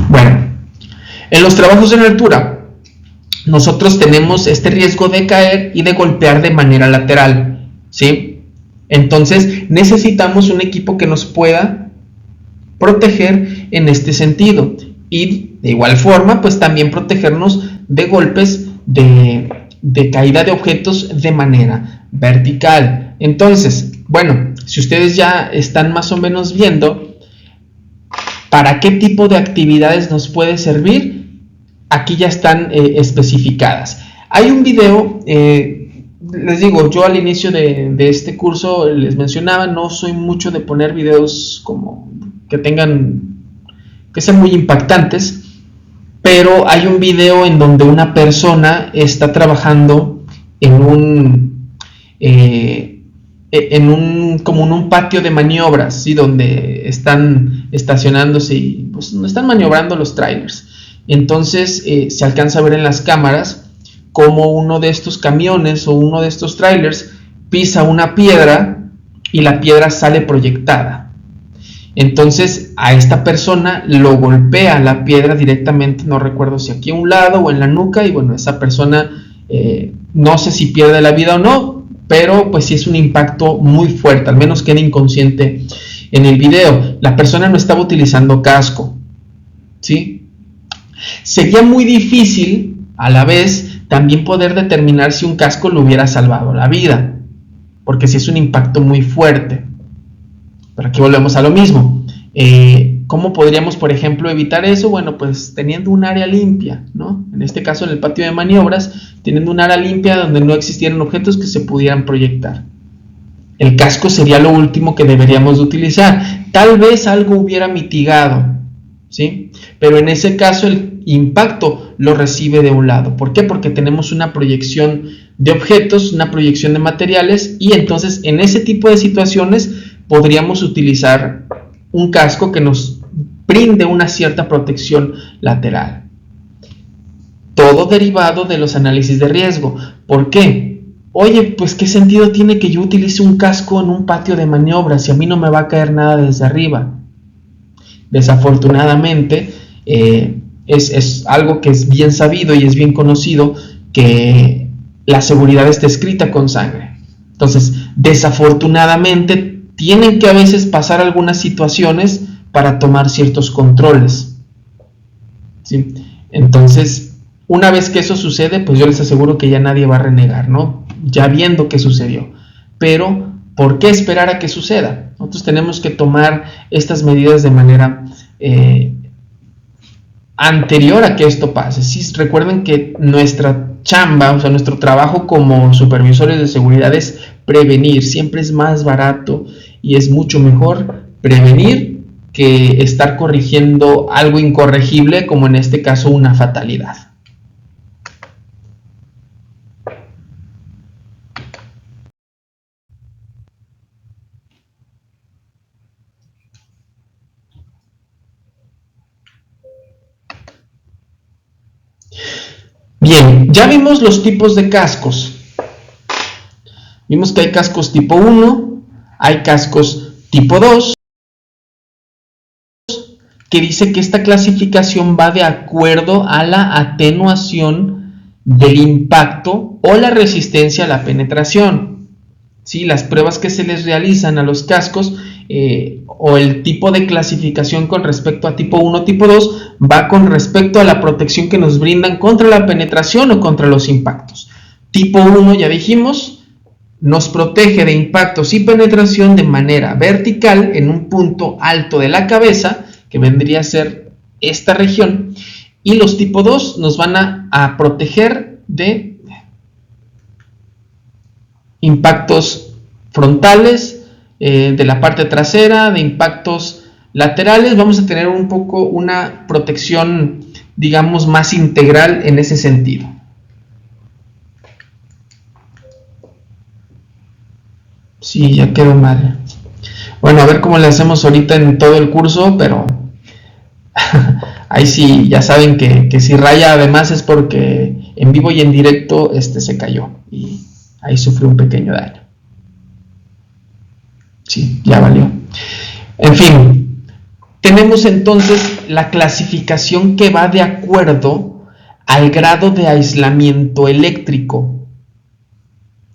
Bueno, en los trabajos en altura, nosotros tenemos este riesgo de caer y de golpear de manera lateral, ¿sí? Entonces, necesitamos un equipo que nos pueda proteger en este sentido. Y de igual forma, pues también protegernos de golpes de caída de objetos de manera vertical. Entonces, bueno, si ustedes ya están más o menos viendo para qué tipo de actividades nos puede servir, aquí ya están especificadas. Hay un video, les digo, yo al inicio de este curso les mencionaba, no soy mucho de poner videos como que sean muy impactantes, pero hay un video en donde una persona está trabajando como en un patio de maniobras, ¿sí? Donde están estacionándose y pues están maniobrando los trailers. Entonces se alcanza a ver en las cámaras como uno de estos camiones o uno de estos trailers pisa una piedra y la piedra sale proyectada. Entonces a esta persona lo golpea la piedra directamente, no recuerdo si aquí a un lado o en la nuca, y bueno, esa persona no sé si pierde la vida o no, pero pues sí es un impacto muy fuerte, al menos queda inconsciente en el video. La persona no estaba utilizando casco, ¿sí? Sería muy difícil a la vez también poder determinar si un casco le hubiera salvado la vida, porque sí es un impacto muy fuerte. Pero aquí volvemos a lo mismo. ¿Cómo podríamos, por ejemplo, evitar eso? Bueno, pues teniendo un área limpia, ¿no? En este caso, en el patio de maniobras, teniendo un área limpia donde no existieran objetos que se pudieran proyectar. El casco sería lo último que deberíamos de utilizar. Tal vez algo hubiera mitigado, ¿sí? Pero en ese caso el impacto lo recibe de un lado. ¿Por qué? Porque tenemos una proyección de objetos, una proyección de materiales, y entonces en ese tipo de situaciones podríamos utilizar un casco que nos brinde una cierta protección lateral. Todo derivado de los análisis de riesgo. ¿Por qué? Oye, pues ¿qué sentido tiene que yo utilice un casco en un patio de maniobras si a mí no me va a caer nada desde arriba? Desafortunadamente, es algo que es bien sabido y es bien conocido, que la seguridad está escrita con sangre. Entonces, desafortunadamente, tienen que a veces pasar algunas situaciones para tomar ciertos controles, ¿sí? Entonces, una vez que eso sucede, pues yo les aseguro que ya nadie va a renegar, ¿no? Ya viendo qué sucedió. Pero, ¿por qué esperar a que suceda? Nosotros tenemos que tomar estas medidas de manera anterior a que esto pase. Sí, recuerden que nuestra chamba, o sea, nuestro trabajo como supervisores de seguridad es prevenir. Siempre es más barato y es mucho mejor prevenir que estar corrigiendo algo incorregible, como en este caso una fatalidad. Bien, ya vimos los tipos de cascos. Vimos que hay cascos tipo 1, hay cascos tipo 2, que dice que esta clasificación va de acuerdo a la atenuación del impacto o la resistencia a la penetración. ¿Sí? Las pruebas que se les realizan a los cascos o el tipo de clasificación con respecto a tipo 1, tipo 2, va con respecto a la protección que nos brindan contra la penetración o contra los impactos. Tipo 1, ya dijimos, nos protege de impactos y penetración de manera vertical en un punto alto de la cabeza, que vendría a ser esta región, y los tipo 2 nos van a proteger de impactos frontales, de la parte trasera, de impactos laterales. Vamos a tener un poco una protección, digamos, más integral en ese sentido. Sí, ya quedó mal. Bueno, a ver cómo le hacemos ahorita en todo el curso, pero Ahí sí, ya saben que si raya además es porque en vivo y en directo se cayó y ahí sufrió un pequeño daño. Sí, ya valió. En fin, tenemos entonces la clasificación que va de acuerdo al grado de aislamiento eléctrico.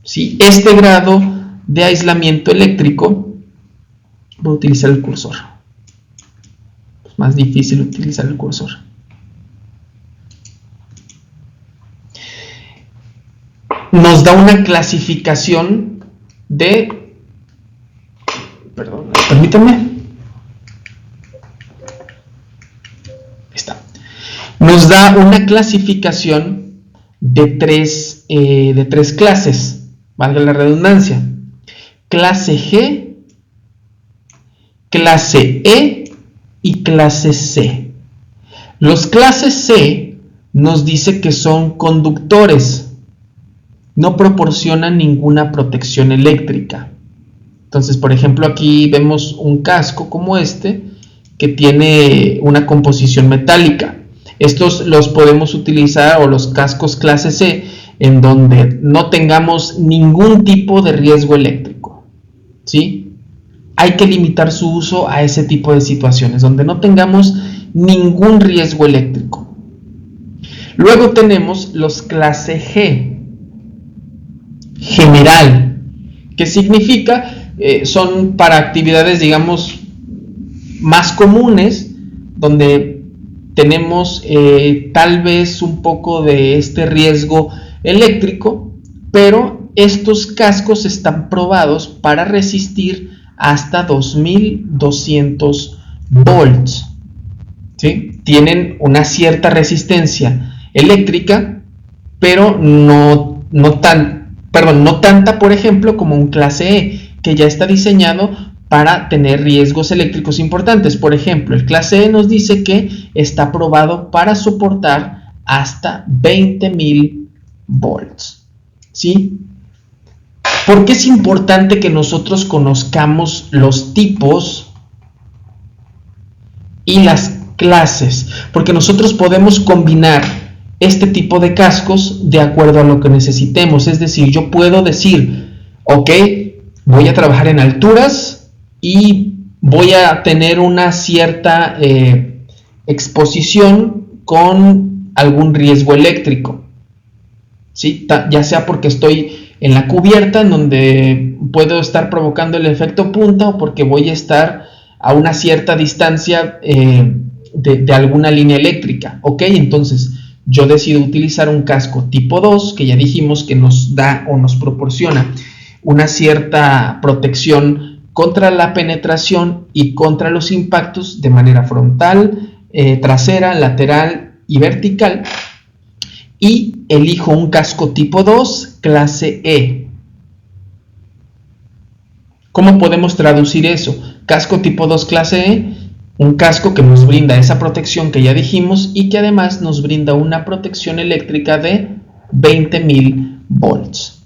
¿Sí? Este grado de aislamiento eléctrico, voy a utilizar el cursor. Es más difícil utilizar el cursor. Nos da una clasificación de... Perdón, permítanme. Nos da una clasificación de tres clases, valga la redundancia. Clase G, clase E y clase C. Los clases C nos dice que son conductores, no proporcionan ninguna protección eléctrica. Entonces, por ejemplo, aquí vemos un casco como este que tiene una composición metálica. Estos los podemos utilizar, o los cascos clase C, en donde no tengamos ningún tipo de riesgo eléctrico, ¿sí? Hay que limitar su uso a ese tipo de situaciones, donde no tengamos ningún riesgo eléctrico. Luego tenemos los clase G, general, que significa son para actividades, digamos, más comunes, donde tenemos tal vez un poco de este riesgo eléctrico, pero estos cascos están probados para resistir hasta 2200 volts, ¿sí? Tienen una cierta resistencia eléctrica, pero no tanta, por ejemplo, como un clase E, que ya está diseñado para tener riesgos eléctricos importantes. Por ejemplo, el clase E nos dice que está aprobado para soportar hasta 20.000 volts, ¿sí? ¿Por qué es importante que nosotros conozcamos los tipos y las clases? Porque nosotros podemos combinar este tipo de cascos de acuerdo a lo que necesitemos. Es decir, yo puedo decir, ok, voy a trabajar en alturas y voy a tener una cierta exposición con algún riesgo eléctrico, ¿sí? Ya sea porque estoy en la cubierta, en donde puedo estar provocando el efecto punta, o porque voy a estar a una cierta distancia de alguna línea eléctrica. Ok, entonces yo decido utilizar un casco tipo 2, que ya dijimos que nos da o nos proporciona una cierta protección contra la penetración y contra los impactos de manera frontal, trasera, lateral y vertical. Y elijo un casco tipo 2, clase E. ¿Cómo podemos traducir eso? Casco tipo 2, clase E, un casco que nos brinda esa protección que ya dijimos y que además nos brinda una protección eléctrica de 20.000 volts.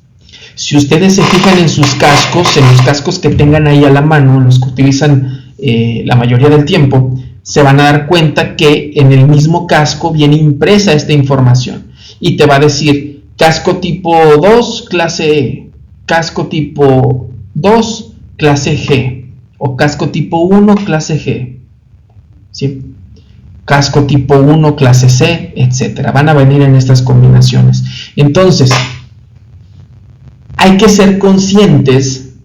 Si ustedes se fijan en sus cascos, en los cascos que tengan ahí a la mano, los que utilizan la mayoría del tiempo, se van a dar cuenta que en el mismo casco viene impresa esta información y te va a decir casco tipo 2, clase E, casco tipo 2, clase G, o casco tipo 1, clase G, ¿sí? Casco tipo 1, clase C, etcétera. Van a venir en estas combinaciones. Entonces, hay que ser conscientes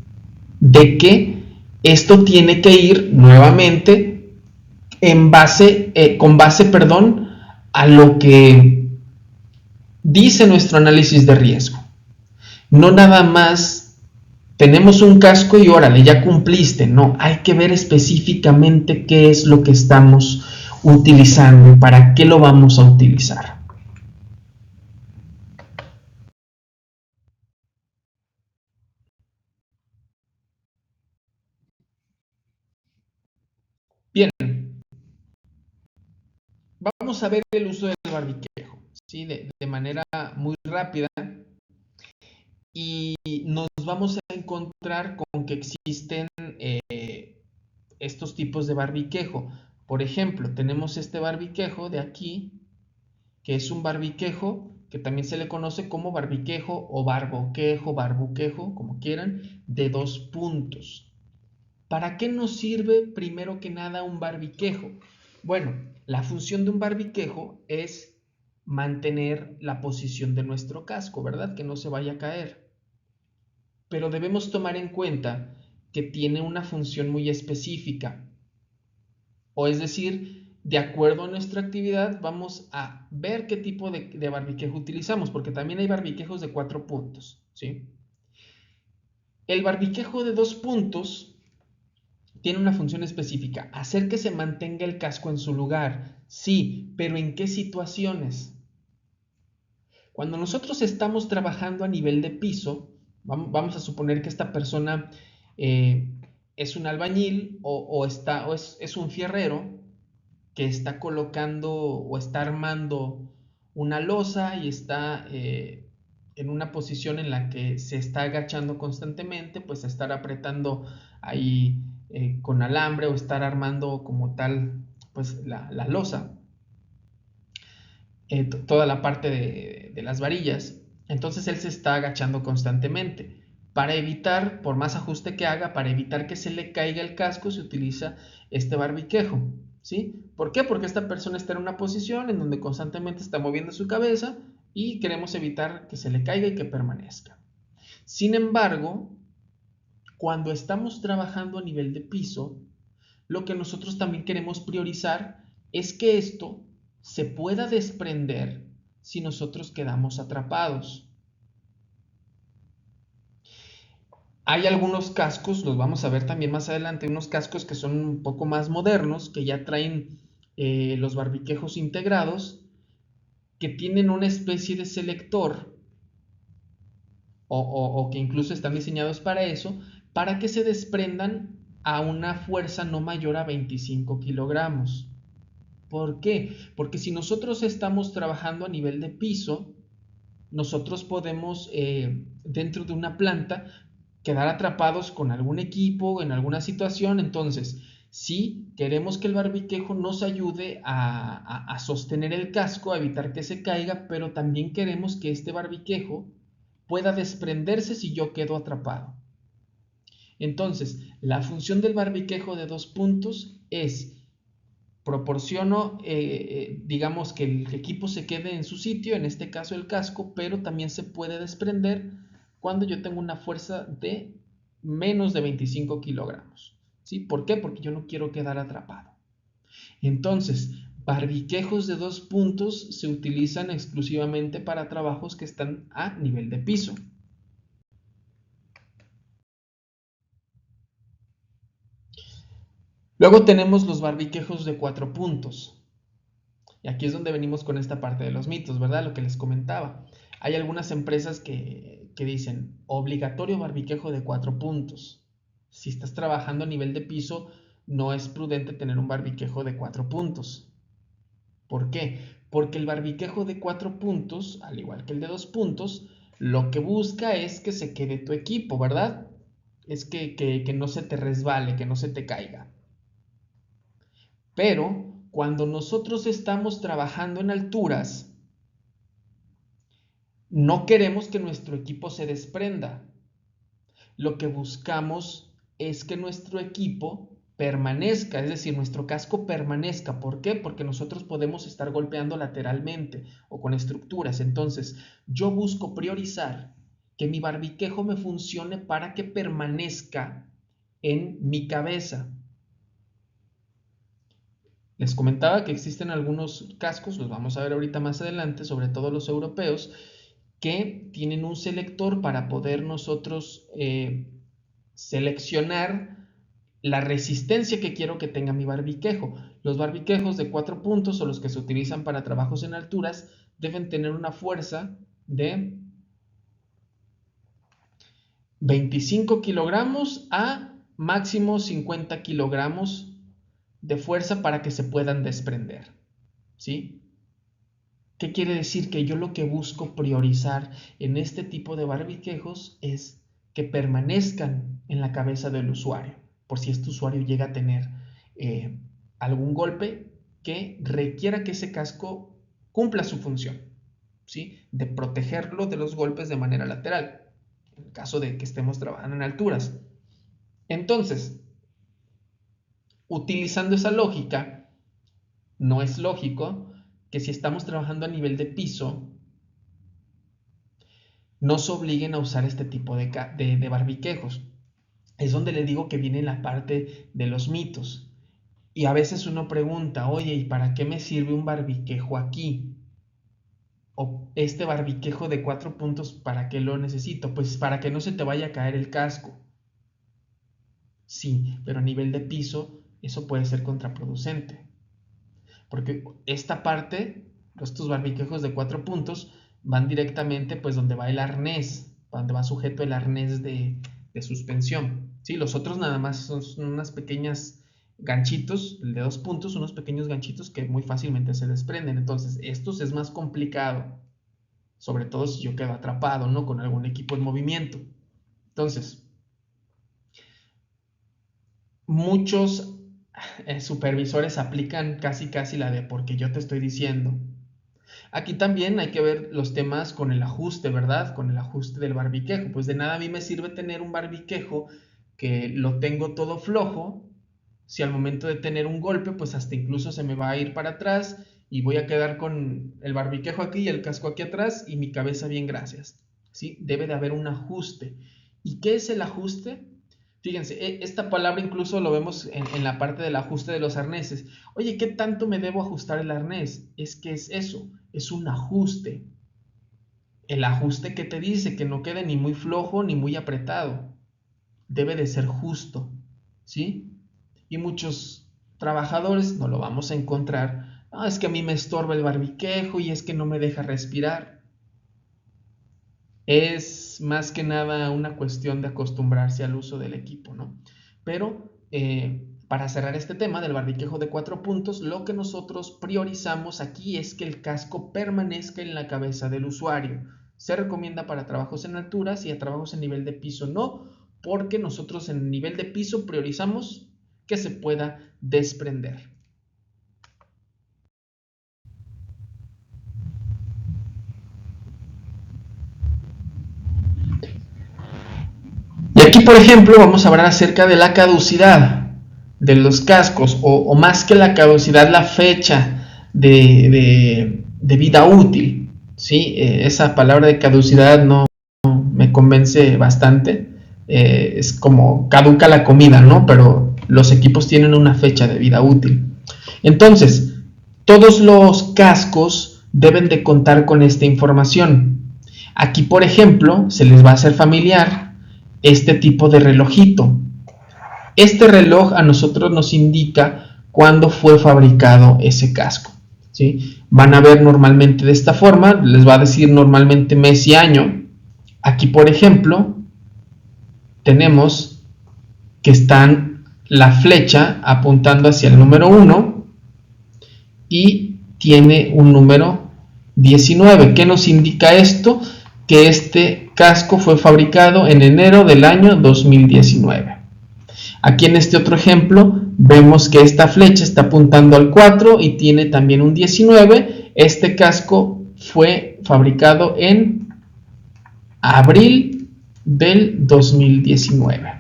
de que esto tiene que ir nuevamente con base a lo que dice nuestro análisis de riesgo. No nada más tenemos un casco y órale, ya cumpliste. No, hay que ver específicamente qué es lo que estamos utilizando y para qué lo vamos a utilizar. Bien, vamos a ver el uso del barbiquejo, ¿sí? De manera muy rápida, y nos vamos a encontrar con que existen estos tipos de barbiquejo. Por ejemplo, tenemos este barbiquejo de aquí, que es un barbiquejo que también se le conoce como barbiquejo o barbuquejo, como quieran, de 2 puntos. ¿Para qué nos sirve primero que nada un barbiquejo? Bueno, la función de un barbiquejo es mantener la posición de nuestro casco, ¿verdad? Que no se vaya a caer. Pero debemos tomar en cuenta que tiene una función muy específica. O es decir, de acuerdo a nuestra actividad, vamos a ver qué tipo de barbiquejo utilizamos, porque también hay barbiquejos de 4 puntos, ¿sí? El barbiquejo de 2 puntos tiene una función específica, hacer que se mantenga el casco en su lugar. Sí, pero ¿en qué situaciones? Cuando nosotros estamos trabajando a nivel de piso, vamos a suponer que esta persona es un albañil o es un fierrero que está colocando o está armando una losa y está en una posición en la que se está agachando constantemente, pues estar apretando ahí con alambre o estar armando como tal pues la losa, toda la parte de las varillas. Entonces él se está agachando constantemente. Para evitar, por más ajuste que haga, para evitar que se le caiga el casco, se utiliza este barbiquejo, ¿sí? ¿Por qué? Porque esta persona está en una posición en donde constantemente está moviendo su cabeza y queremos evitar que se le caiga y que permanezca. Sin embargo, cuando estamos trabajando a nivel de piso, lo que nosotros también queremos priorizar es que esto se pueda desprender si nosotros quedamos atrapados. Hay algunos cascos, los vamos a ver también más adelante, unos cascos que son un poco más modernos, que ya traen los barbiquejos integrados, que tienen una especie de selector o que incluso están diseñados para eso, para que se desprendan a una fuerza no mayor a 25 kilogramos. ¿Por qué? Porque si nosotros estamos trabajando a nivel de piso, nosotros podemos, dentro de una planta, quedar atrapados con algún equipo, en alguna situación. Entonces, sí, queremos que el barbiquejo nos ayude a sostener el casco, a evitar que se caiga, pero también queremos que este barbiquejo pueda desprenderse si yo quedo atrapado. Entonces, la función del barbiquejo de 2 puntos es proporciono, digamos que el equipo se quede en su sitio, en este caso el casco, pero también se puede desprender cuando yo tengo una fuerza de menos de 25 kilogramos. ¿Sí? ¿Por qué? Porque yo no quiero quedar atrapado. Entonces, barbiquejos de 2 puntos se utilizan exclusivamente para trabajos que están a nivel de piso. Luego tenemos los barbiquejos de 4 puntos. Y aquí es donde venimos con esta parte de los mitos, ¿verdad? Lo que les comentaba. Hay algunas empresas que dicen obligatorio barbiquejo de 4 puntos. Si estás trabajando a nivel de piso, no es prudente tener un barbiquejo de 4 puntos. ¿Por qué? Porque el barbiquejo de 4 puntos, al igual que el de 2 puntos, lo que busca es que se quede tu equipo, ¿verdad? Es que no se te resbale, que no se te caiga. Pero cuando nosotros estamos trabajando en alturas, no queremos que nuestro equipo se desprenda. Lo que buscamos es que nuestro equipo permanezca, es decir, nuestro casco permanezca. ¿Por qué? Porque nosotros podemos estar golpeando lateralmente o con estructuras. Entonces, yo busco priorizar que mi barbiquejo me funcione para que permanezca en mi cabeza. Les comentaba que existen algunos cascos, los vamos a ver ahorita más adelante, sobre todo los europeos, que tienen un selector para poder nosotros seleccionar la resistencia que quiero que tenga mi barbiquejo. Los barbiquejos de 4 puntos o los que se utilizan para trabajos en alturas deben tener una fuerza de 25 kilogramos a máximo 50 kilogramos de fuerza para que se puedan desprender. ¿Sí? ¿Qué quiere decir? Que yo lo que busco priorizar en este tipo de barbiquejos es que permanezcan en la cabeza del usuario, por si este usuario llega a tener algún golpe que requiera que ese casco cumpla su función, ¿sí? De protegerlo de los golpes de manera lateral, en el caso de que estemos trabajando en alturas. Entonces, utilizando esa lógica, no es lógico que si estamos trabajando a nivel de piso, nos obliguen a usar este tipo de barbiquejos. Es donde le digo que viene la parte de los mitos. Y a veces uno pregunta, oye, ¿y para qué me sirve un barbiquejo aquí? O este barbiquejo de 4 puntos, ¿para qué lo necesito? Pues para que no se te vaya a caer el casco. Sí, pero a nivel de piso eso puede ser contraproducente. Porque esta parte, estos barbiquejos de 4 puntos, van directamente pues donde va el arnés, donde va sujeto el arnés de suspensión. ¿Sí? Los otros nada más son unas pequeñas ganchitos, el de 2 puntos, unos pequeños ganchitos que muy fácilmente se desprenden. Entonces, estos es más complicado, sobre todo si yo quedo atrapado, ¿no? Con algún equipo en movimiento. Entonces, muchos supervisores aplican casi la de porque yo te estoy diciendo. Aquí también hay que ver los temas con el ajuste, ¿verdad? Con el ajuste del barbiquejo. Pues de nada a mí me sirve tener un barbiquejo que lo tengo todo flojo, si al momento de tener un golpe, pues hasta incluso se me va a ir para atrás y voy a quedar con el barbiquejo aquí y el casco aquí atrás y mi cabeza bien, gracias. ¿Sí? Debe de haber un ajuste. ¿Y qué es el ajuste? Fíjense, esta palabra incluso lo vemos en la parte del ajuste de los arneses. Oye, ¿qué tanto me debo ajustar el arnés? Es que es eso, es un ajuste. El ajuste que te dice que no quede ni muy flojo ni muy apretado. Debe de ser justo, ¿sí? Y muchos trabajadores no lo vamos a encontrar. Ah, es que a mí me estorba el barbiquejo y es que no me deja respirar. Es más que nada una cuestión de acostumbrarse al uso del equipo, ¿no? Pero para cerrar este tema del barbiquejo de 4 puntos, lo que nosotros priorizamos aquí es que el casco permanezca en la cabeza del usuario. Se recomienda para trabajos en alturas y a trabajos en nivel de piso no, porque nosotros en nivel de piso priorizamos que se pueda desprender. Y aquí, por ejemplo, vamos a hablar acerca de la caducidad de los cascos, o más que la caducidad, la fecha de vida útil. ¿Sí? Esa palabra de caducidad no me convence bastante. Es como caduca la comida, ¿no? Pero los equipos tienen una fecha de vida útil. Entonces, todos los cascos deben de contar con esta información. Aquí, por ejemplo, se les va a hacer familiar este tipo de relojito. Este reloj a nosotros nos indica cuándo fue fabricado ese casco, ¿sí? Van a ver normalmente de esta forma, les va a decir normalmente mes y año. Aquí, por ejemplo, tenemos que están la flecha apuntando hacia el número 1 y tiene un número 19. ¿Qué nos indica esto? Que este casco fue fabricado en enero del año 2019. Aquí en este otro ejemplo vemos que esta flecha está apuntando al 4 y tiene también un 19. Este casco fue fabricado en abril del 2019.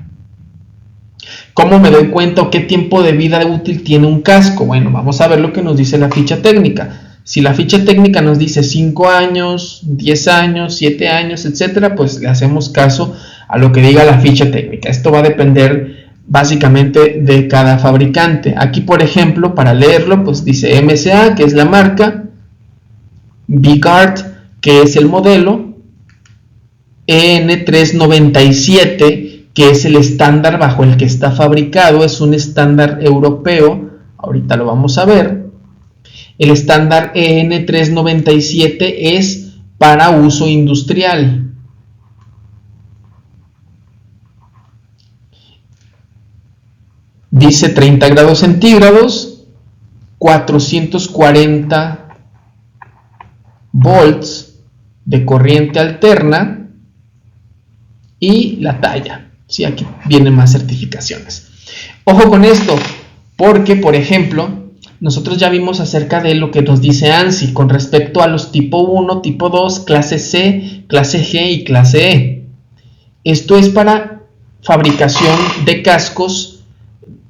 ¿Cómo me doy cuenta o qué tiempo de vida útil tiene un casco? Bueno, vamos a ver lo que nos dice la ficha técnica. Si la ficha técnica nos dice 5 años, 10 años, 7 años, etcétera, pues le hacemos caso a lo que diga la ficha técnica. Esto va a depender básicamente de cada fabricante. Aquí, por ejemplo, para leerlo, pues dice MSA, que es la marca, Bigard, que es el modelo, EN397, que es el estándar bajo el que está fabricado, es un estándar europeo, ahorita lo vamos a ver. El estándar EN397 es para uso industrial. Dice 30 grados centígrados, 440 volts de corriente alterna y la talla. Sí, aquí vienen más certificaciones. Ojo con esto, Porque, por ejemplo, nosotros ya vimos acerca de lo que nos dice ANSI con respecto a los tipo 1, tipo 2, clase C, clase G y clase E. Esto es para fabricación de cascos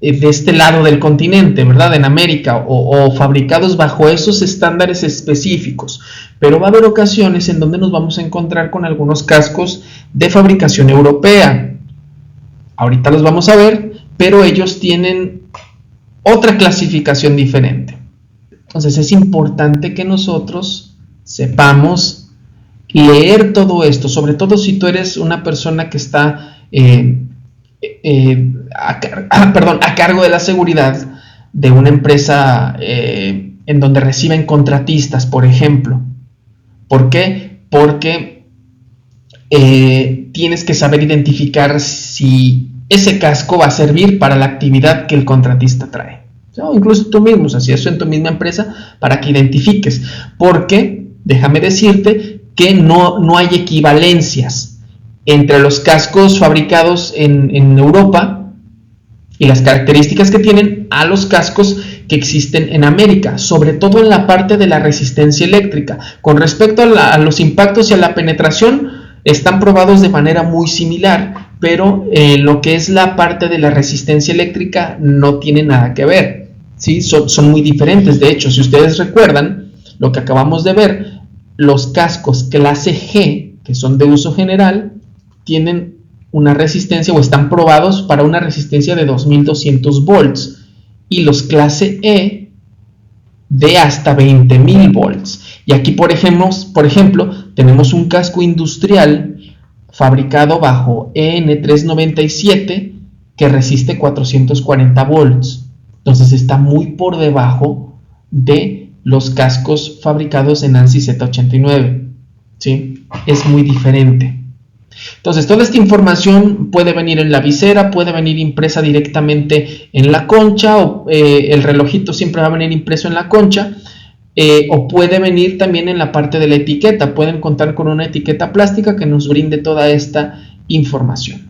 de este lado del continente, ¿verdad? En América, o fabricados bajo esos estándares específicos. Pero va a haber ocasiones en donde nos vamos a encontrar con algunos cascos de fabricación europea. Ahorita los vamos a ver, pero ellos tienen otra clasificación diferente. Entonces es importante que nosotros sepamos leer todo esto, sobre todo si tú eres una persona que está a cargo de la seguridad de una empresa en donde reciben contratistas, por ejemplo. ¿Por qué? Porque tienes que saber identificar si ese casco va a servir para la actividad que el contratista trae. O incluso tú mismo, si eso en tu misma empresa, para que identifiques. Porque, déjame decirte que no hay equivalencias entre los cascos fabricados en Europa y las características que tienen a los cascos que existen en América, sobre todo en la parte de la resistencia eléctrica. Con respecto a los impactos y a la penetración, están probados de manera muy similar, pero lo que es la parte de la resistencia eléctrica no tiene nada que ver, ¿sí? Son muy diferentes. De hecho, si ustedes recuerdan lo que acabamos de ver, los cascos clase G, que son de uso general, tienen una resistencia o están probados para una resistencia de 2200 volts, y los clase E de hasta 20.000 volts. Y aquí, por ejemplo, tenemos un casco industrial fabricado bajo EN397 que resiste 440 volts. Entonces está muy por debajo de los cascos fabricados en ANSI Z89. ¿Sí? Es muy diferente. Entonces, toda esta información puede venir en la visera, puede venir impresa directamente en la concha, o el relojito siempre va a venir impreso en la concha, o puede venir también en la parte de la etiqueta. Pueden contar con una etiqueta plástica que nos brinde toda esta información.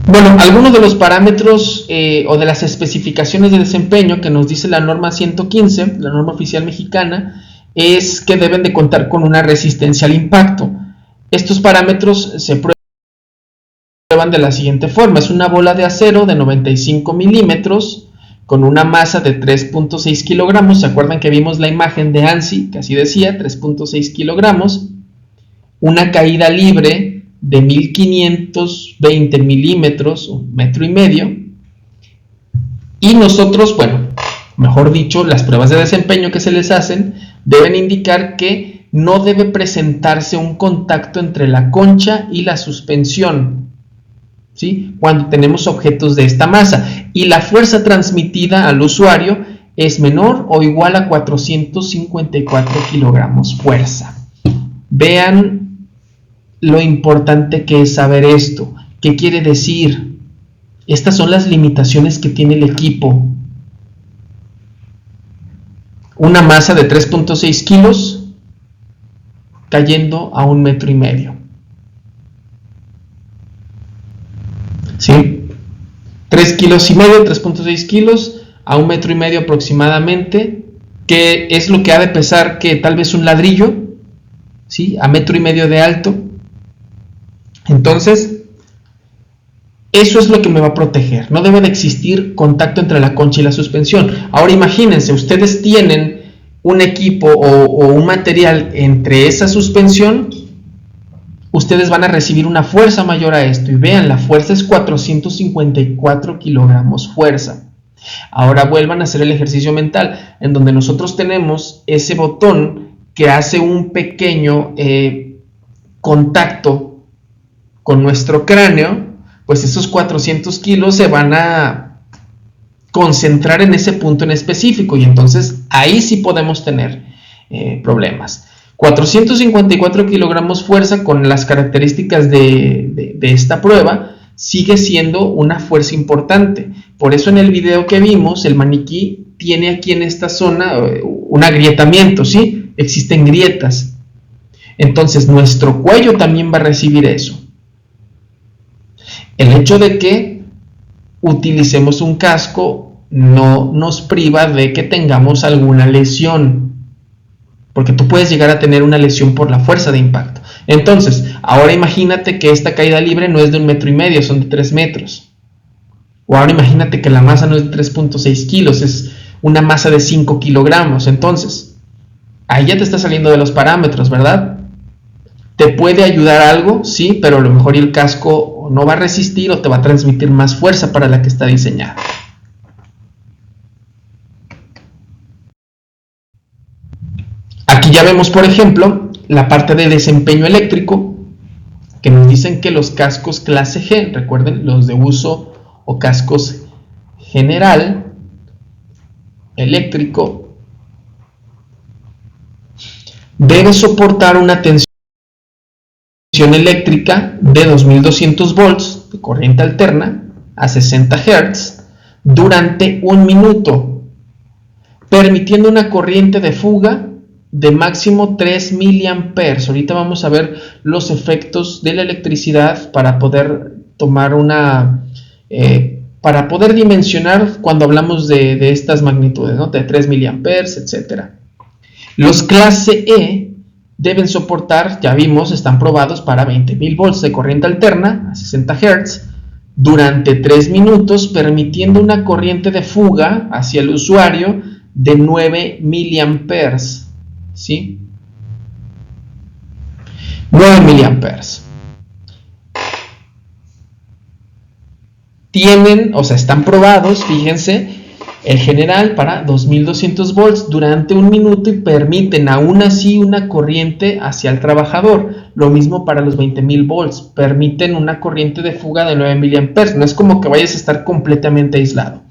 Bueno, algunos de los parámetros o de las especificaciones de desempeño que nos dice la norma 115, la norma oficial mexicana, es que deben de contar con una resistencia al impacto. Estos parámetros se prueban de la siguiente forma: es una bola de acero de 95 milímetros con una masa de 3.6 kilogramos. ¿Se acuerdan que vimos la imagen de ANSI que así decía? 3.6 kilogramos. Una caída libre de 1520 milímetros, un metro y medio. Y nosotros, bueno, mejor dicho, las pruebas de desempeño que se les hacen deben indicar que no debe presentarse un contacto entre la concha y la suspensión, ¿sí? Cuando tenemos objetos de esta masa, y la fuerza transmitida al usuario es menor o igual a 454 kilogramos fuerza. Vean lo importante que es saber esto. ¿Qué quiere decir? Estas son las limitaciones que tiene el equipo. Una masa de 3.6 kilos cayendo a 1,5 metros. ¿Sí? 3,5 kilos, 3.6 kilos a 1,5 metros aproximadamente, que es lo que ha de pesar que tal vez un ladrillo, ¿sí? A 1,5 metros de alto. Entonces, eso es lo que me va a proteger. No debe de existir contacto entre la concha y la suspensión. Ahora imagínense, ustedes tienen un equipo o un material entre esa suspensión, ustedes van a recibir una fuerza mayor a esto. Y vean, la fuerza es 454 kilogramos fuerza. Ahora vuelvan a hacer el ejercicio mental, en donde nosotros tenemos ese botón que hace un pequeño contacto con nuestro cráneo. Pues esos 400 kilos se van a concentrar en ese punto en específico, y entonces ahí sí podemos tener problemas. 454 kilogramos fuerza con las características de esta prueba sigue siendo una fuerza importante. Por eso en el video que vimos, el maniquí tiene aquí en esta zona un agrietamiento, ¿sí? Existen grietas. Entonces nuestro cuello también va a recibir eso. El hecho de que utilicemos un casco no nos priva de que tengamos alguna lesión, porque tú puedes llegar a tener una lesión por la fuerza de impacto. Entonces, ahora imagínate que esta caída libre no es de 1,5 metros, son de 3 metros. O ahora imagínate que la masa no es de 3.6 kilos, es una masa de 5 kilogramos. Entonces, ahí ya te está saliendo de los parámetros, ¿verdad? ¿Te puede ayudar algo? Sí, pero a lo mejor el casco no va a resistir o te va a transmitir más fuerza para la que está diseñado. Aquí ya vemos, por ejemplo, la parte de desempeño eléctrico, que nos dicen que los cascos clase G, recuerden, los de uso o cascos general, eléctrico, debe soportar una tensión eléctrica de 2200 volts de corriente alterna a 60 Hz durante 1 minuto, permitiendo una corriente de fuga de máximo 3 miliamperes. Ahorita vamos a ver los efectos de la electricidad para poder tomar para poder dimensionar cuando hablamos de estas magnitudes, ¿no? De 3 miliamperes, etc. Los clase E deben soportar, ya vimos, están probados para 20.000 volts de corriente alterna a 60 Hz durante 3 minutos, permitiendo una corriente de fuga hacia el usuario de 9 miliamperes. ¿Sí? 9 miliamperes. Están probados, fíjense, el general para 2200 volts durante 1 minuto y permiten aún así una corriente hacia el trabajador. Lo mismo para los 20.000 volts, permiten una corriente de fuga de 9 miliamperes. No es como que vayas a estar completamente aislado,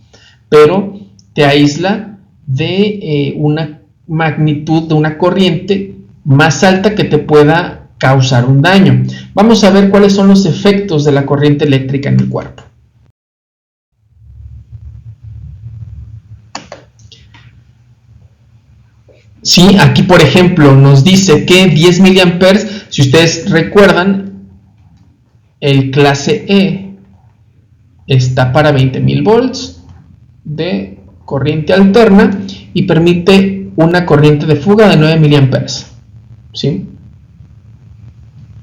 pero te aísla de una magnitud, de una corriente más alta que te pueda causar un daño. Vamos a ver cuáles son los efectos de la corriente eléctrica en el cuerpo. Sí, aquí por ejemplo nos dice que 10 miliamperes, si ustedes recuerdan, el clase E está para 20.000 volts de corriente alterna y permite una corriente de fuga de 9 miliamperes. ¿Sí?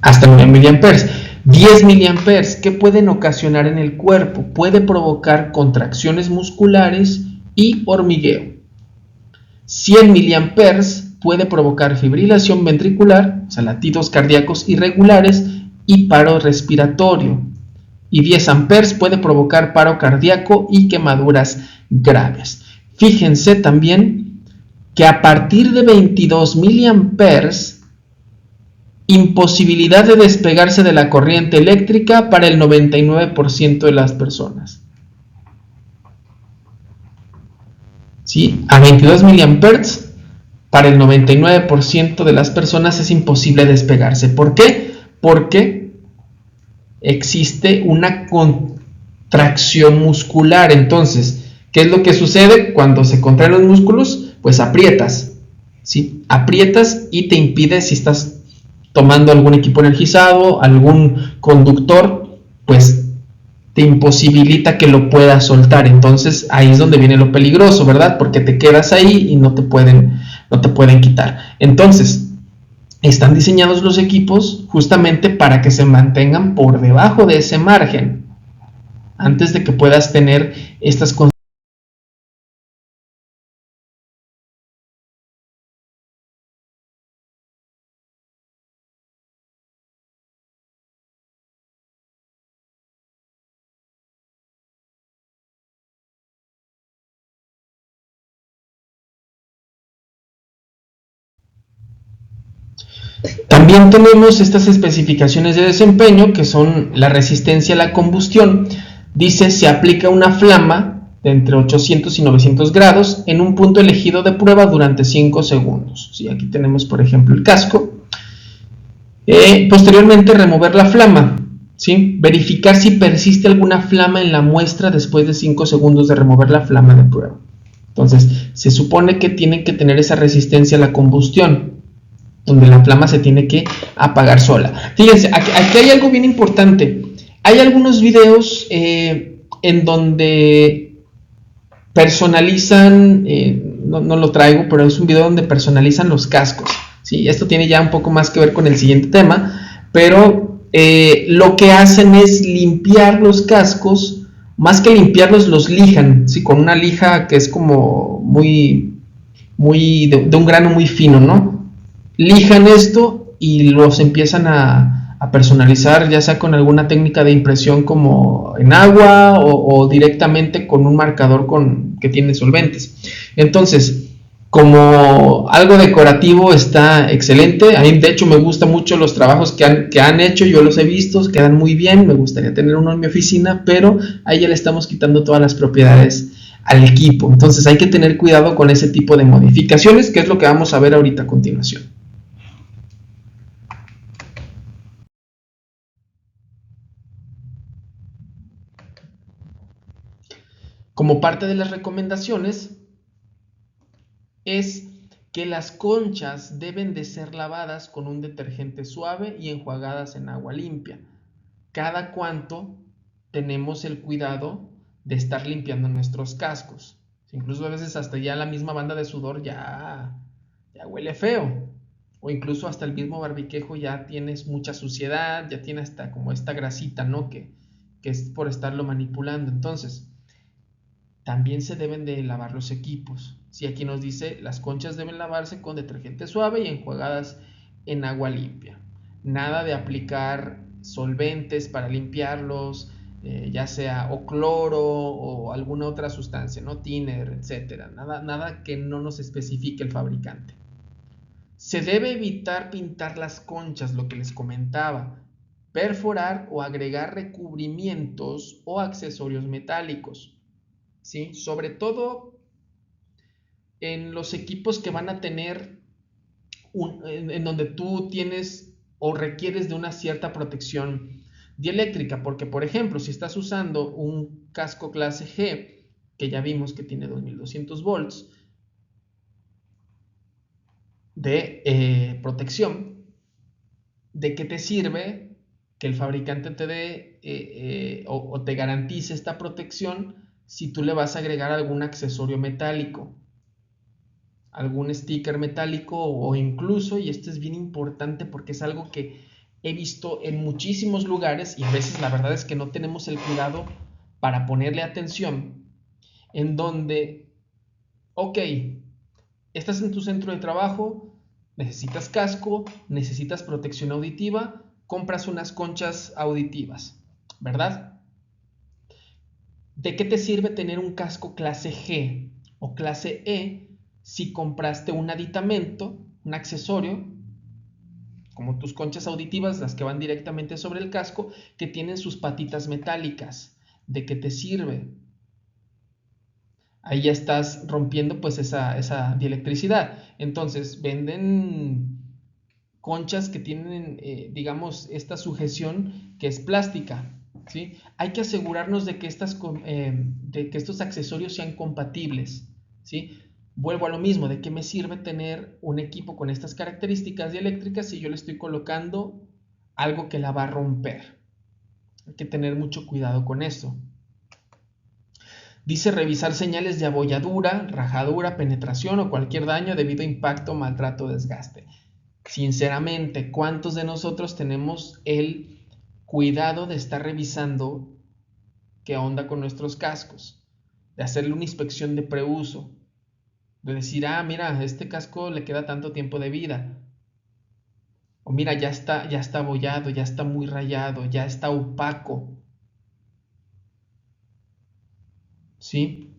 Hasta 9 miliamperes. 10 miliamperes, ¿qué pueden ocasionar en el cuerpo? Puede provocar contracciones musculares y hormigueo. 100 miliamperes puede provocar fibrilación ventricular, o sea, latidos cardíacos irregulares y paro respiratorio. Y 10 amperes puede provocar paro cardíaco y quemaduras graves. Fíjense también que a partir de 22 miliamperes, imposibilidad de despegarse de la corriente eléctrica para el 99% de las personas. ¿Sí? A 22 miliamperes, para el 99% de las personas es imposible despegarse. ¿Por qué? Porque existe una contracción muscular. Entonces, ¿qué es lo que sucede cuando se contraen los músculos? Pues aprietas, ¿sí? Aprietas y te impide, si estás tomando algún equipo energizado, algún conductor, pues te imposibilita que lo puedas soltar. Entonces ahí es donde viene lo peligroso, ¿verdad? Porque te quedas ahí y no te pueden quitar. Entonces, están diseñados los equipos justamente para que se mantengan por debajo de ese margen antes de que puedas tener estas consecuencias. También tenemos estas especificaciones de desempeño, que son la resistencia a la combustión. Dice, se aplica una flama de entre 800 y 900 grados en un punto elegido de prueba durante 5 segundos. ¿Sí? Aquí tenemos, por ejemplo, el casco. Posteriormente, remover la flama. ¿Sí? Verificar si persiste alguna flama en la muestra después de 5 segundos de remover la flama de prueba. Entonces, se supone que tienen que tener esa resistencia a la combustión. donde la flama se tiene que apagar sola. Fíjense, aquí hay algo bien importante. Hay algunos videos en donde personalizan, no lo traigo, pero es un video donde personalizan los cascos. ¿Sí? Esto tiene ya un poco más que ver con el siguiente tema, pero lo que hacen es limpiar los cascos, más que limpiarlos, los lijan, ¿sí? Con una lija que es como de un grano muy fino, ¿no? Lijan esto y los empiezan a personalizar, ya sea con alguna técnica de impresión como en agua o directamente con un marcador que tiene solventes. Entonces, como algo decorativo está excelente. A mí de hecho me gustan mucho los trabajos que han hecho, yo los he visto, quedan muy bien, me gustaría tener uno en mi oficina, pero ahí ya le estamos quitando todas las propiedades al equipo. Entonces hay que tener cuidado con ese tipo de modificaciones, que es lo que vamos a ver ahorita a continuación. Como parte de las recomendaciones es que las conchas deben de ser lavadas con un detergente suave y enjuagadas en agua limpia. Cada cuanto tenemos el cuidado de estar limpiando nuestros cascos. Incluso a veces hasta ya la misma banda de sudor ya huele feo. O incluso hasta el mismo barbiquejo ya tienes mucha suciedad, ya tiene hasta como esta grasita, ¿no? Que es por estarlo manipulando. Entonces, también se deben de lavar los equipos. Si aquí nos dice, las conchas deben lavarse con detergente suave y enjuagadas en agua limpia. Nada de aplicar solventes para limpiarlos, ya sea o cloro o alguna otra sustancia, ¿no? Thinner, etcétera. Nada que no nos especifique el fabricante. Se debe evitar pintar las conchas, lo que les comentaba, perforar o agregar recubrimientos o accesorios metálicos. ¿Sí? Sobre todo en los equipos que van a tener en donde tú tienes o requieres de una cierta protección dieléctrica, porque por ejemplo, si estás usando un casco clase G, que ya vimos que tiene 2200 volts de protección, ¿de qué te sirve que el fabricante te dé o te garantice esta protección si tú le vas a agregar algún accesorio metálico, algún sticker metálico o incluso, y esto es bien importante porque es algo que he visto en muchísimos lugares y a veces la verdad es que no tenemos el cuidado para ponerle atención, en donde, ok, estás en tu centro de trabajo, necesitas casco, necesitas protección auditiva, compras unas conchas auditivas, ¿verdad? ¿De qué te sirve tener un casco clase G o clase E si compraste un aditamento, un accesorio, como tus conchas auditivas, las que van directamente sobre el casco, que tienen sus patitas metálicas? ¿De qué te sirve? Ahí ya estás rompiendo pues esa dielectricidad. Entonces venden conchas que tienen, digamos, esta sujeción que es plástica. ¿Sí? Hay que asegurarnos de que estos accesorios sean compatibles. ¿Sí? Vuelvo a lo mismo, ¿de qué me sirve tener un equipo con estas características dieléctricas si yo le estoy colocando algo que la va a romper? Hay que tener mucho cuidado con eso. Dice revisar señales de abolladura, rajadura, penetración o cualquier daño debido a impacto, maltrato o desgaste. Sinceramente, ¿cuántos de nosotros tenemos el cuidado de estar revisando qué onda con nuestros cascos? De hacerle una inspección de preuso, de decir, mira, este casco le queda tanto tiempo de vida. O mira, ya está abollado, ya está muy rayado, ya está opaco. ¿Sí?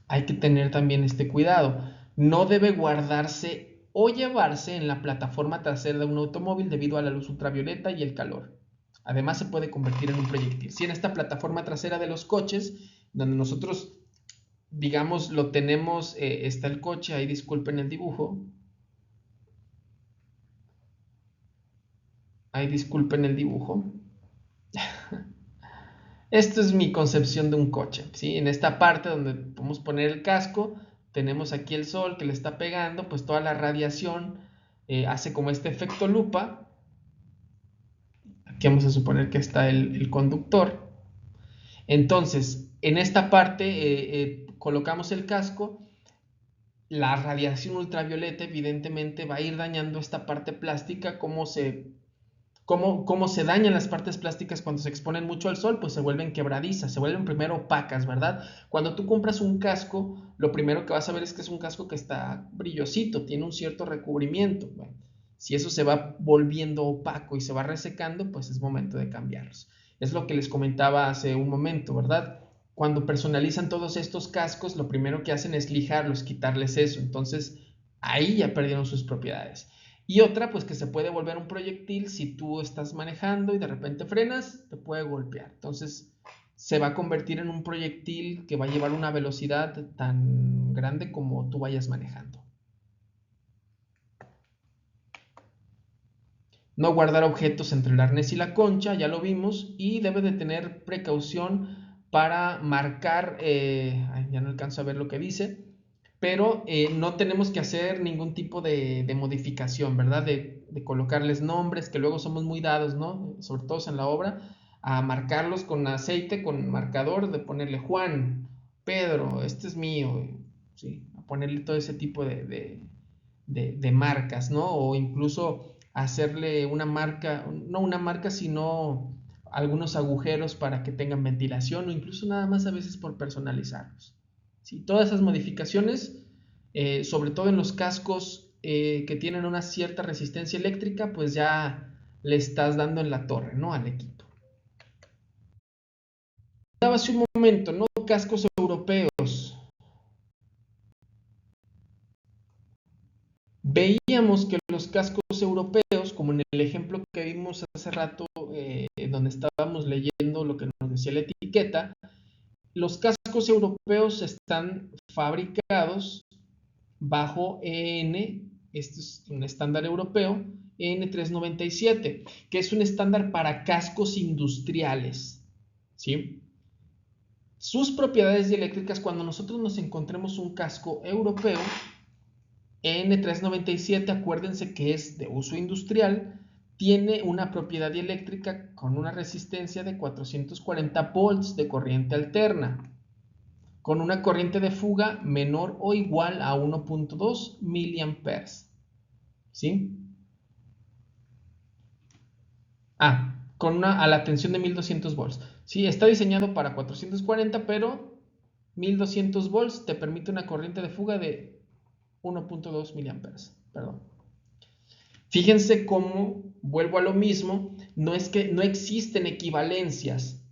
Hay que tener también este cuidado. No debe guardarse o llevarse en la plataforma trasera de un automóvil debido a la luz ultravioleta y el calor. Además se puede convertir en un proyectil. Si en esta plataforma trasera de los coches, donde nosotros, digamos, lo tenemos, está el coche, ahí disculpen el dibujo. Ahí disculpen el dibujo. Esto es mi concepción de un coche, ¿sí? En esta parte donde podemos poner el casco, tenemos aquí el sol que le está pegando, pues toda la radiación hace como este efecto lupa. Aquí vamos a suponer que está el conductor. Entonces, en esta parte colocamos el casco. La radiación ultravioleta evidentemente va a ir dañando esta parte plástica. ¿Cómo se dañan las partes plásticas cuando se exponen mucho al sol? Pues se vuelven quebradizas, se vuelven primero opacas, ¿verdad? Cuando tú compras un casco, lo primero que vas a ver es que es un casco que está brillosito, tiene un cierto recubrimiento. Bueno, si eso se va volviendo opaco y se va resecando, pues es momento de cambiarlos. Es lo que les comentaba hace un momento, ¿verdad? Cuando personalizan todos estos cascos, lo primero que hacen es lijarlos, quitarles eso. Entonces, ahí ya perdieron sus propiedades. Y otra, pues que se puede volver un proyectil si tú estás manejando y de repente frenas, te puede golpear. Entonces, se va a convertir en un proyectil que va a llevar una velocidad tan grande como tú vayas manejando. No guardar objetos entre el arnés y la concha, ya lo vimos, y debe de tener precaución para marcar, ya no alcanzo a ver lo que dice, pero no tenemos que hacer ningún tipo de modificación, ¿verdad? De colocarles nombres, que luego somos muy dados, ¿no? Sobre todo en la obra, a marcarlos con aceite, con marcador, de ponerle Juan, Pedro, este es mío, ¿sí? A ponerle todo ese tipo de marcas, ¿no? O incluso hacerle una marca, no una marca, sino algunos agujeros para que tengan ventilación o incluso nada más a veces por personalizarlos. ¿Sí? Todas esas modificaciones, sobre todo en los cascos que tienen una cierta resistencia eléctrica, pues ya le estás dando en la torre, ¿no? Al equipo. Estaba hace un momento, ¿no? Cascos europeos. Veíamos que los cascos europeos, como en el ejemplo que vimos hace rato, donde estábamos leyendo lo que nos decía la etiqueta, los cascos europeos están fabricados bajo EN, este es un estándar europeo, EN397, que es un estándar para cascos industriales, ¿sí? Sus propiedades dieléctricas, cuando nosotros nos encontremos un casco europeo, EN397, acuérdense que es de uso industrial, tiene una propiedad dieléctrica con una resistencia de 440 volts de corriente alterna, con una corriente de fuga menor o igual a 1.2 miliamperes. ¿Sí? A la tensión de 1200 volts. Sí, está diseñado para 440, pero 1200 volts te permite una corriente de fuga de 1.2 miliamperes. Perdón. Fíjense cómo, vuelvo a lo mismo, no es que no existen equivalencias.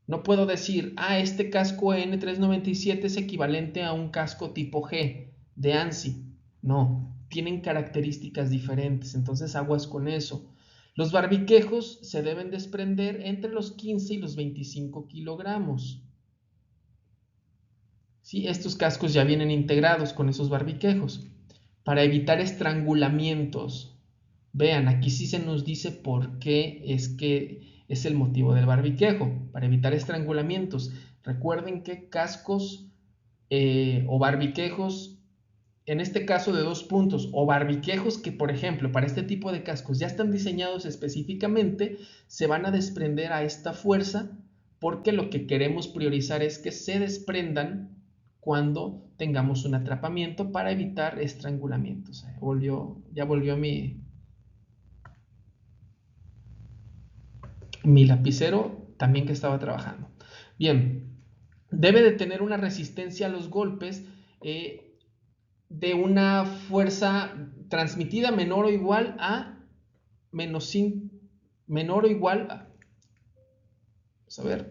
No puedo decir, este casco N397 es equivalente a un casco tipo G de ANSI. No, tienen características diferentes, entonces aguas con eso. Los barbiquejos se deben desprender entre los 15 y los 25 kilogramos. ¿Sí? Estos cascos ya vienen integrados con esos barbiquejos. Para evitar estrangulamientos, vean, aquí sí se nos dice por qué es que es el motivo del barbiquejo, para evitar estrangulamientos. Recuerden que cascos o barbiquejos, en este caso de 2 puntos, o barbiquejos que, por ejemplo, para este tipo de cascos ya están diseñados específicamente, se van a desprender a esta fuerza porque lo que queremos priorizar es que se desprendan cuando tengamos un atrapamiento para evitar estrangulamientos. Ya volvió mi lapicero también que estaba trabajando. Bien, debe de tener una resistencia a los golpes de una fuerza transmitida menor o igual a menos 5, menor o igual a, vamos a ver,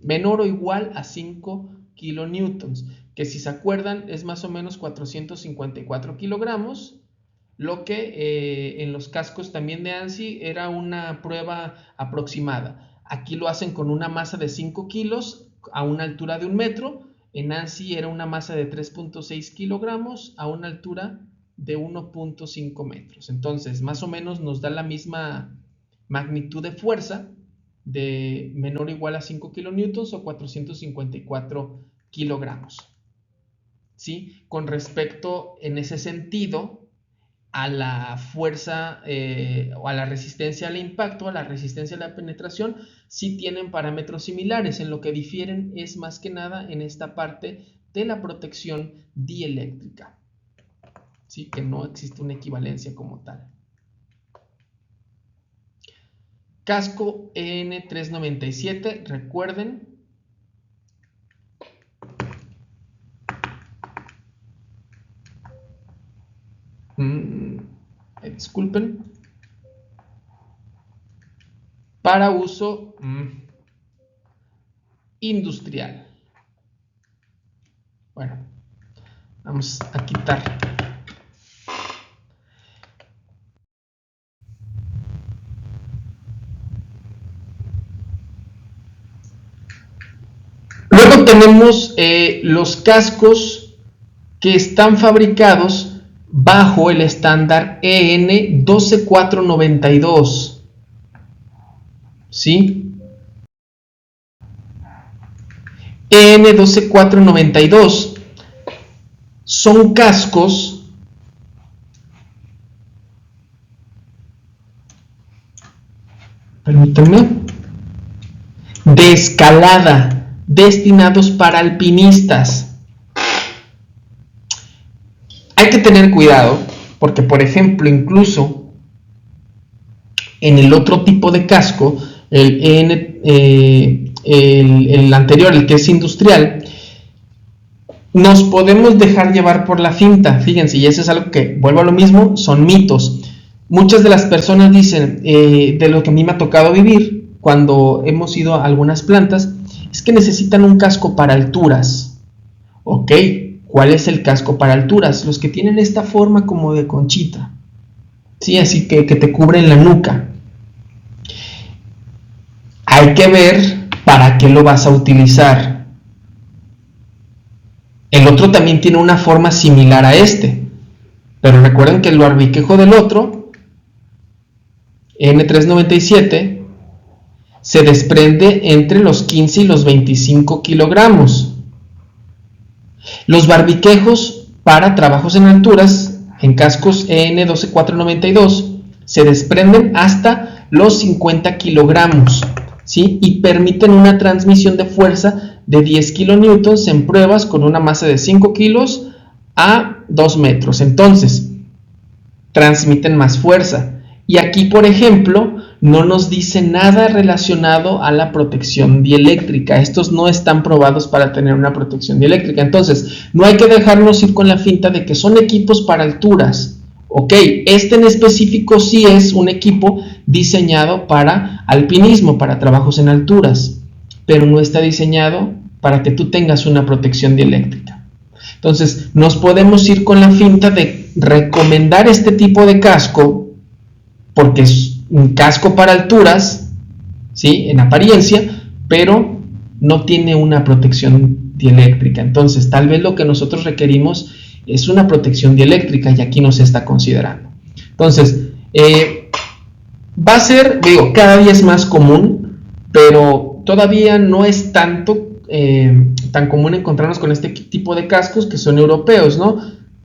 menor o igual a 5 kilonewtons, que si se acuerdan es más o menos 454 kilogramos, lo que en los cascos también de ANSI era una prueba aproximada. Aquí lo hacen con una masa de 5 kilos a una altura de 1 metro. En ANSI era una masa de 3.6 kilogramos a una altura de 1.5 metros. Entonces, más o menos nos da la misma magnitud de fuerza de menor o igual a 5 kilonewtons o 454 kilogramos. ¿Sí? Con respecto en ese sentido a la fuerza o a la resistencia al impacto, a la resistencia a la penetración, sí tienen parámetros similares. En lo que difieren es más que nada en esta parte de la protección dieléctrica, ¿sí? Que no existe una equivalencia como tal. Casco EN397, recuerden. Disculpen. Para uso industrial. Bueno, vamos a quitar. Luego tenemos los cascos que están fabricados bajo el estándar EN 12492. ¿Sí? EN 12492 son cascos de escalada destinados para alpinistas. Hay que tener cuidado porque, por ejemplo, incluso en el otro tipo de casco, el anterior, el que es industrial, nos podemos dejar llevar por la finta. Fíjense, y eso es algo que, vuelvo a lo mismo, son mitos. Muchas de las personas dicen, de lo que a mí me ha tocado vivir cuando hemos ido a algunas plantas, es que necesitan un casco para alturas. Ok, ¿cuál es el casco para alturas? Los que tienen esta forma como de conchita, ¿sí? Así que te cubren la nuca. Hay que ver para qué lo vas a utilizar. El otro también tiene una forma similar a este, pero recuerden que el barbiquejo del otro, N397, se desprende entre los 15 y los 25 kilogramos. Los barbiquejos para trabajos en alturas, en cascos EN12492, se desprenden hasta los 50 kilogramos, ¿sí? Y permiten una transmisión de fuerza de 10 kilonewtons en pruebas con una masa de 5 kilos a 2 metros. Entonces, transmiten más fuerza. Y aquí, por ejemplo, no nos dice nada relacionado a la protección dieléctrica. Estos no están probados para tener una protección dieléctrica. Entonces, no hay que dejarnos ir con la finta de que son equipos para alturas. Ok, este en específico sí es un equipo diseñado para alpinismo, para trabajos en alturas, pero no está diseñado para que tú tengas una protección dieléctrica. Entonces, nos podemos ir con la finta de recomendar este tipo de casco porque es un casco para alturas, ¿sí? En apariencia, pero no tiene una protección dieléctrica. Entonces, tal vez lo que nosotros requerimos es una protección dieléctrica y aquí no se está considerando. Entonces, va a ser, digo, cada día es más común, pero todavía no es tanto tan común encontrarnos con este tipo de cascos que son europeos, ¿no?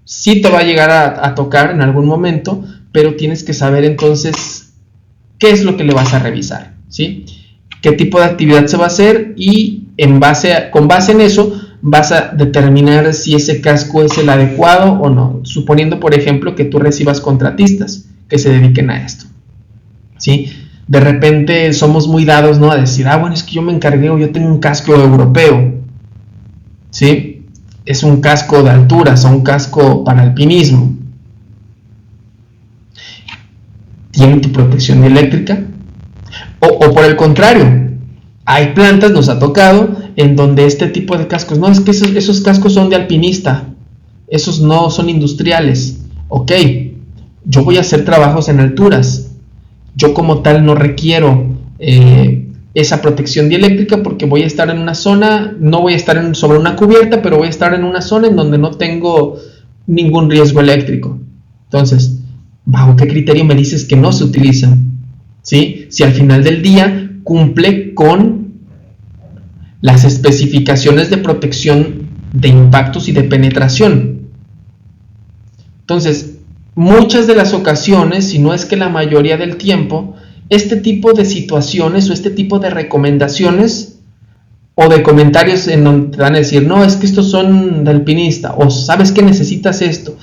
Sí te va a llegar a tocar en algún momento, pero tienes que saber entonces qué es lo que le vas a revisar, ¿sí? Qué tipo de actividad se va a hacer y con base en eso vas a determinar si ese casco es el adecuado o no, suponiendo, por ejemplo, que tú recibas contratistas que se dediquen a esto, ¿sí? De repente somos muy dados, ¿no? A decir, bueno, es que yo me encargué o yo tengo un casco europeo, ¿sí? Es un casco de alturas o un casco para alpinismo. ¿Tienen tu protección dieléctrica? O por el contrario, hay plantas, nos ha tocado, en donde este tipo de cascos, no, es que esos cascos son de alpinista, esos no son industriales. Ok, yo voy a hacer trabajos en alturas, yo como tal no requiero esa protección dieléctrica porque voy a estar en una zona, no voy a estar sobre una cubierta, pero voy a estar en una zona en donde no tengo ningún riesgo eléctrico. Entonces, ¿bajo qué criterio me dices que no se utilizan? ¿Sí? Si al final del día cumple con las especificaciones de protección de impactos y de penetración. Entonces, muchas de las ocasiones, si no es que la mayoría del tiempo, este tipo de situaciones o este tipo de recomendaciones o de comentarios en donde te van a decir, no, es que estos son de alpinista, o sabes que necesitas esto,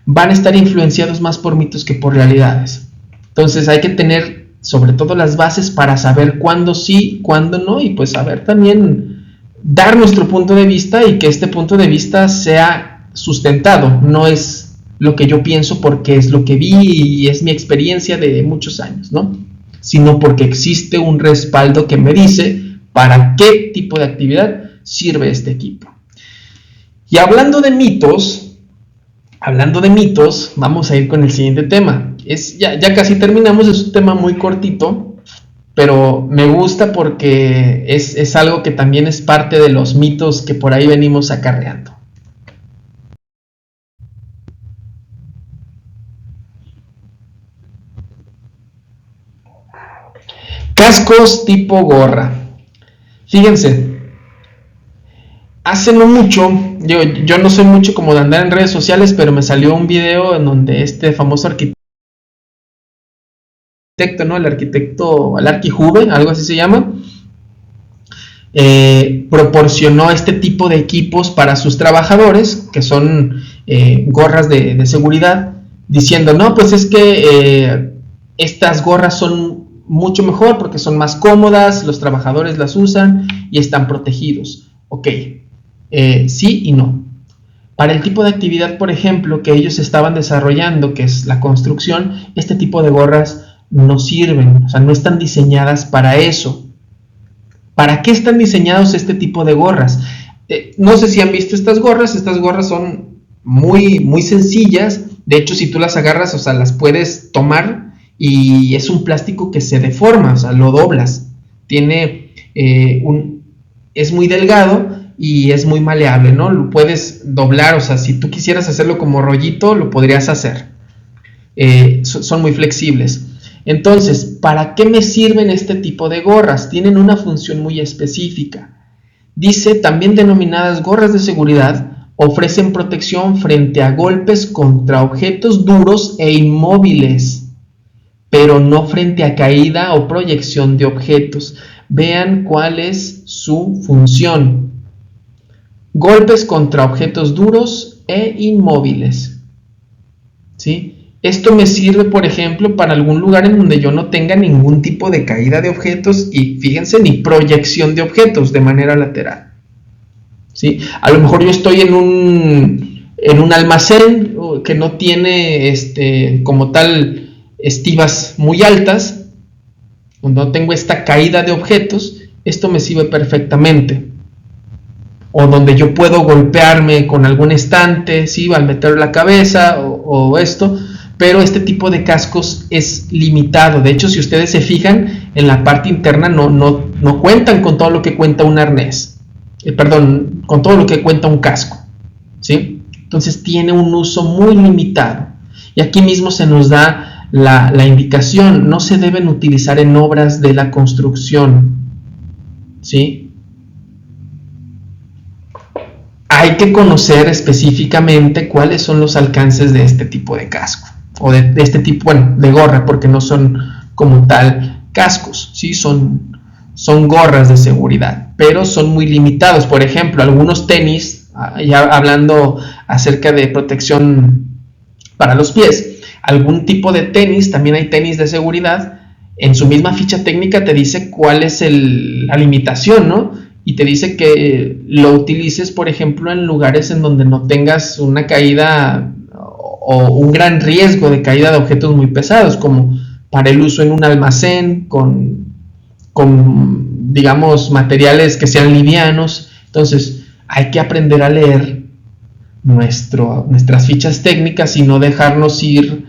van a estar influenciados más por mitos que por realidades. Entonces hay que tener sobre todo las bases para saber cuándo sí, cuándo no, y pues saber también dar nuestro punto de vista y que este punto de vista sea sustentado, no es lo que yo pienso porque es lo que vi y es mi experiencia de muchos años, ¿no? Sino porque existe un respaldo que me dice para qué tipo de actividad sirve este equipo. Y hablando de mitos, vamos a ir con el siguiente tema. Ya casi terminamos, es un tema muy cortito, pero me gusta porque es algo que también es parte de los mitos que por ahí venimos acarreando. Cascos tipo gorra. Fíjense, hace no mucho, yo no soy mucho como de andar en redes sociales, pero me salió un video en donde este famoso arquitecto, ¿no? El arquitecto, el Arquijuve, algo así se llama, proporcionó este tipo de equipos para sus trabajadores, que son gorras de seguridad, diciendo, no, pues es que estas gorras son mucho mejor porque son más cómodas, los trabajadores las usan y están protegidos. Ok, sí y no. Para el tipo de actividad, por ejemplo, que ellos estaban desarrollando, que es la construcción, este tipo de gorras no sirven, o sea, no están diseñadas para eso. ¿Para qué están diseñados este tipo de gorras? No sé si han visto estas gorras son muy, muy sencillas, de hecho si tú las agarras, o sea, las puedes tomar y es un plástico que se deforma, o sea, lo doblas, es muy delgado y es muy maleable, ¿no? Lo puedes doblar, o sea, si tú quisieras hacerlo como rollito, lo podrías hacer, son muy flexibles. Entonces, ¿para qué me sirven este tipo de gorras? Tienen una función muy específica. Dice, también denominadas gorras de seguridad, ofrecen protección frente a golpes contra objetos duros e inmóviles, pero no frente a caída o proyección de objetos. Vean cuál es su función. Golpes contra objetos duros e inmóviles. ¿Sí? Esto me sirve, por ejemplo, para algún lugar en donde yo no tenga ningún tipo de caída de objetos y, fíjense, ni proyección de objetos de manera lateral. ¿Sí? A lo mejor yo estoy en un almacén que no tiene como tal estivas muy altas, donde no tengo esta caída de objetos, esto me sirve perfectamente. O donde yo puedo golpearme con algún estante, ¿sí? Al meter la cabeza o esto, pero este tipo de cascos es limitado. De hecho, si ustedes se fijan, en la parte interna no cuentan con todo lo que cuenta un arnés, con todo lo que cuenta un casco, ¿sí? Entonces tiene un uso muy limitado. Y aquí mismo se nos da la indicación, no se deben utilizar en obras de la construcción, ¿sí? Hay que conocer específicamente cuáles son los alcances de este tipo de casco, o de este tipo, bueno, de gorra, porque no son como tal cascos, ¿sí? Son gorras de seguridad, pero son muy limitados. Por ejemplo, algunos tenis, ya hablando acerca de protección para los pies, algún tipo de tenis, también hay tenis de seguridad, en su misma ficha técnica te dice cuál es la limitación, ¿no? Y te dice que lo utilices, por ejemplo, en lugares en donde no tengas una caída o un gran riesgo de caída de objetos muy pesados, como para el uso en un almacén con digamos, materiales que sean livianos. Entonces, hay que aprender a leer nuestras fichas técnicas y no dejarnos ir,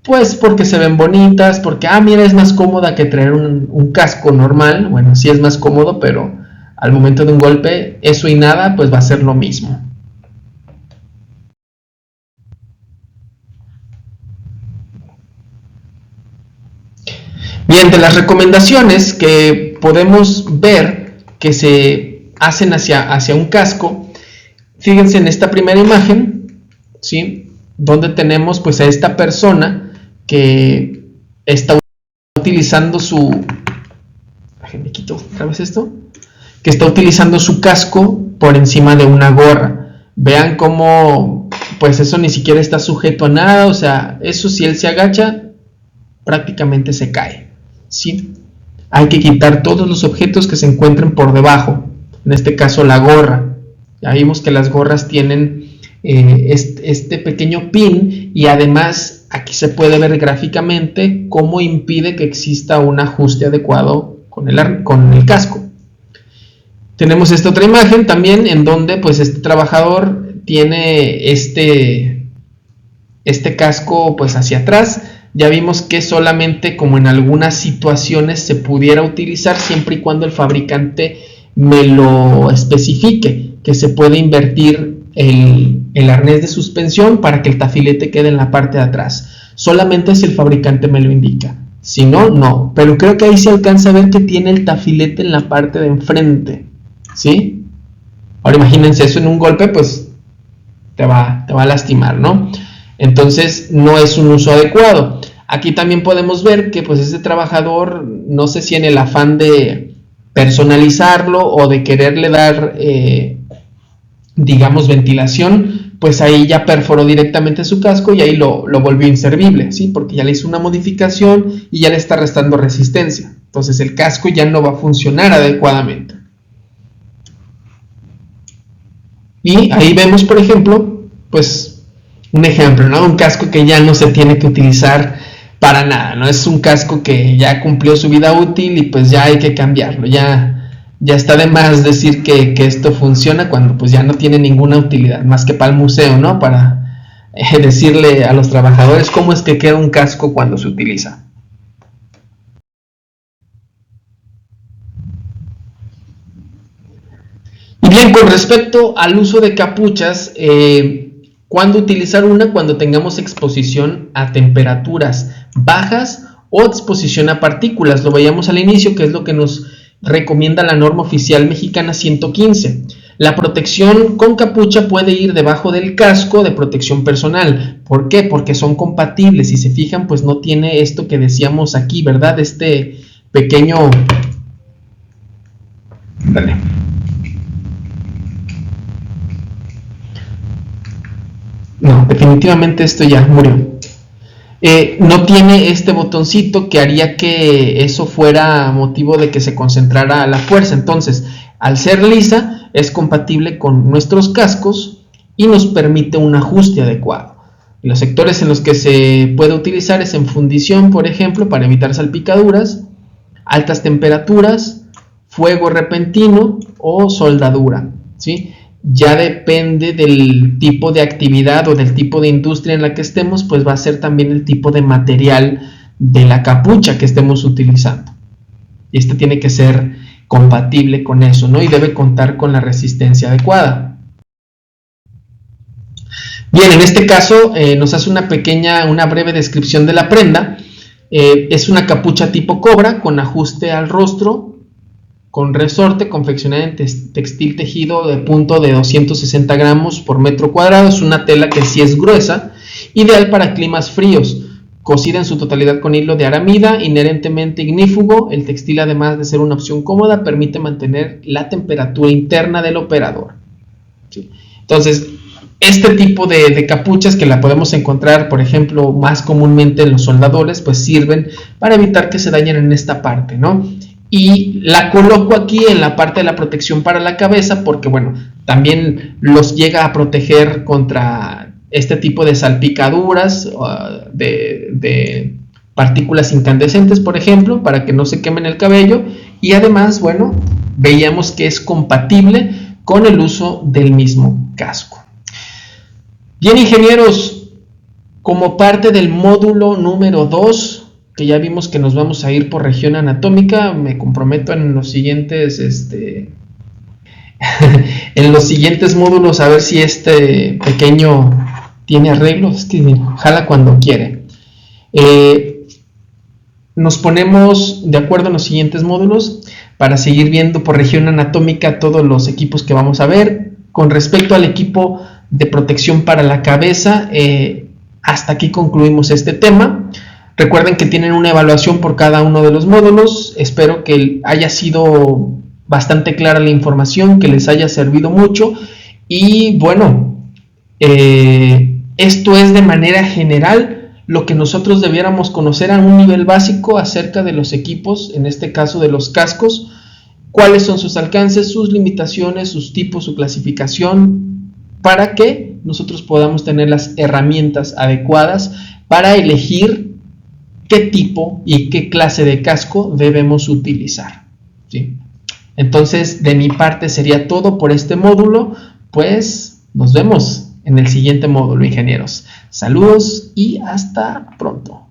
pues, porque se ven bonitas, porque, mira, es más cómoda que traer un casco normal. Bueno, sí es más cómodo, pero al momento de un golpe, eso y nada, pues va a ser lo mismo. Bien, de las recomendaciones que podemos ver que se hacen hacia un casco, fíjense en esta primera imagen, ¿sí? donde tenemos pues a esta persona que está utilizando su... Me quito otra vez esto. Que está utilizando su casco por encima de una gorra. Vean cómo pues eso ni siquiera está sujeto a nada, o sea, eso si él se agacha prácticamente se cae, ¿sí? Hay que quitar todos los objetos que se encuentren por debajo, en este caso la gorra. Ya vimos que las gorras tienen este pequeño pin, y además aquí se puede ver gráficamente cómo impide que exista un ajuste adecuado con el casco. Tenemos esta otra imagen también en donde pues este trabajador tiene este casco pues hacia atrás. Ya vimos que solamente como en algunas situaciones se pudiera utilizar siempre y cuando el fabricante me lo especifique, que se puede invertir el arnés de suspensión para que el tafilete quede en la parte de atrás. Solamente si el fabricante me lo indica. Si no, no. Pero creo que ahí se alcanza a ver que tiene el tafilete en la parte de enfrente, ¿sí? Ahora imagínense eso en un golpe, pues te va a lastimar, ¿no? Entonces no es un uso adecuado. Aquí también podemos ver que pues este trabajador, no sé si en el afán de personalizarlo o de quererle dar digamos ventilación, pues ahí ya perforó directamente su casco y ahí lo volvió inservible, ¿sí? Porque ya le hizo una modificación y ya le está restando resistencia. Entonces el casco ya no va a funcionar adecuadamente. Y ahí vemos, por ejemplo, pues un ejemplo, ¿no? Un casco que ya no se tiene que utilizar para nada, ¿no? Es un casco que ya cumplió su vida útil y pues ya hay que cambiarlo. Ya está de más decir que esto funciona cuando pues ya no tiene ninguna utilidad más que para el museo, ¿no? Para decirle a los trabajadores cómo es que queda un casco cuando se utiliza. Y bien, con respecto al uso de capuchas, ¿cuándo utilizar una? Cuando tengamos exposición a temperaturas bajas o exposición a partículas. Lo veíamos al inicio, que es lo que nos recomienda la norma oficial mexicana 115. La protección con capucha puede ir debajo del casco de protección personal. ¿Por qué? Porque son compatibles. Si se fijan, pues no tiene esto que decíamos aquí, ¿verdad? Este pequeño... Dale. No, definitivamente esto ya murió. No tiene este botoncito que haría que eso fuera motivo de que se concentrara la fuerza. Entonces, al ser lisa, es compatible con nuestros cascos y nos permite un ajuste adecuado. Y los sectores en los que se puede utilizar es en fundición, por ejemplo, para evitar salpicaduras, altas temperaturas, fuego repentino o soldadura, ¿sí? Ya depende del tipo de actividad o del tipo de industria en la que estemos, pues va a ser también el tipo de material de la capucha que estemos utilizando. Y este tiene que ser compatible con eso, ¿no? Y debe contar con la resistencia adecuada. Bien, en este caso nos hace una breve descripción de la prenda. Es una capucha tipo cobra con ajuste al rostro, con resorte, confeccionada en textil tejido de punto de 260 gramos por metro cuadrado. Es una tela que sí es gruesa, ideal para climas fríos, cosida en su totalidad con hilo de aramida, inherentemente ignífugo. El textil, además de ser una opción cómoda, permite mantener la temperatura interna del operador, ¿sí? Entonces, este tipo de capuchas, que la podemos encontrar, por ejemplo, más comúnmente en los soldadores, pues sirven para evitar que se dañen en esta parte, ¿no? Y la coloco aquí en la parte de la protección para la cabeza porque, bueno, también los llega a proteger contra este tipo de salpicaduras, de partículas incandescentes, por ejemplo, para que no se quemen el cabello. Y además, bueno, veíamos que es compatible con el uso del mismo casco. Bien, ingenieros, como parte del módulo número 2, que ya vimos que nos vamos a ir por región anatómica, me comprometo en los siguientes en los siguientes módulos a ver si este pequeño tiene arreglos. Es que jala cuando quiere. Nos ponemos de acuerdo en los siguientes módulos para seguir viendo por región anatómica todos los equipos que vamos a ver. Con respecto al equipo de protección para la cabeza, hasta aquí concluimos este tema. Recuerden que tienen una evaluación por cada uno de los módulos. Espero que haya sido bastante clara la información, que les haya servido mucho. Y bueno, esto es de manera general lo que nosotros debiéramos conocer a un nivel básico acerca de los equipos, en este caso de los cascos. Cuáles son sus alcances, sus limitaciones, sus tipos, su clasificación, para que nosotros podamos tener las herramientas adecuadas para elegir qué tipo y qué clase de casco debemos utilizar, ¿sí? Entonces, de mi parte sería todo por este módulo. Pues nos vemos en el siguiente módulo, ingenieros. Saludos y hasta pronto.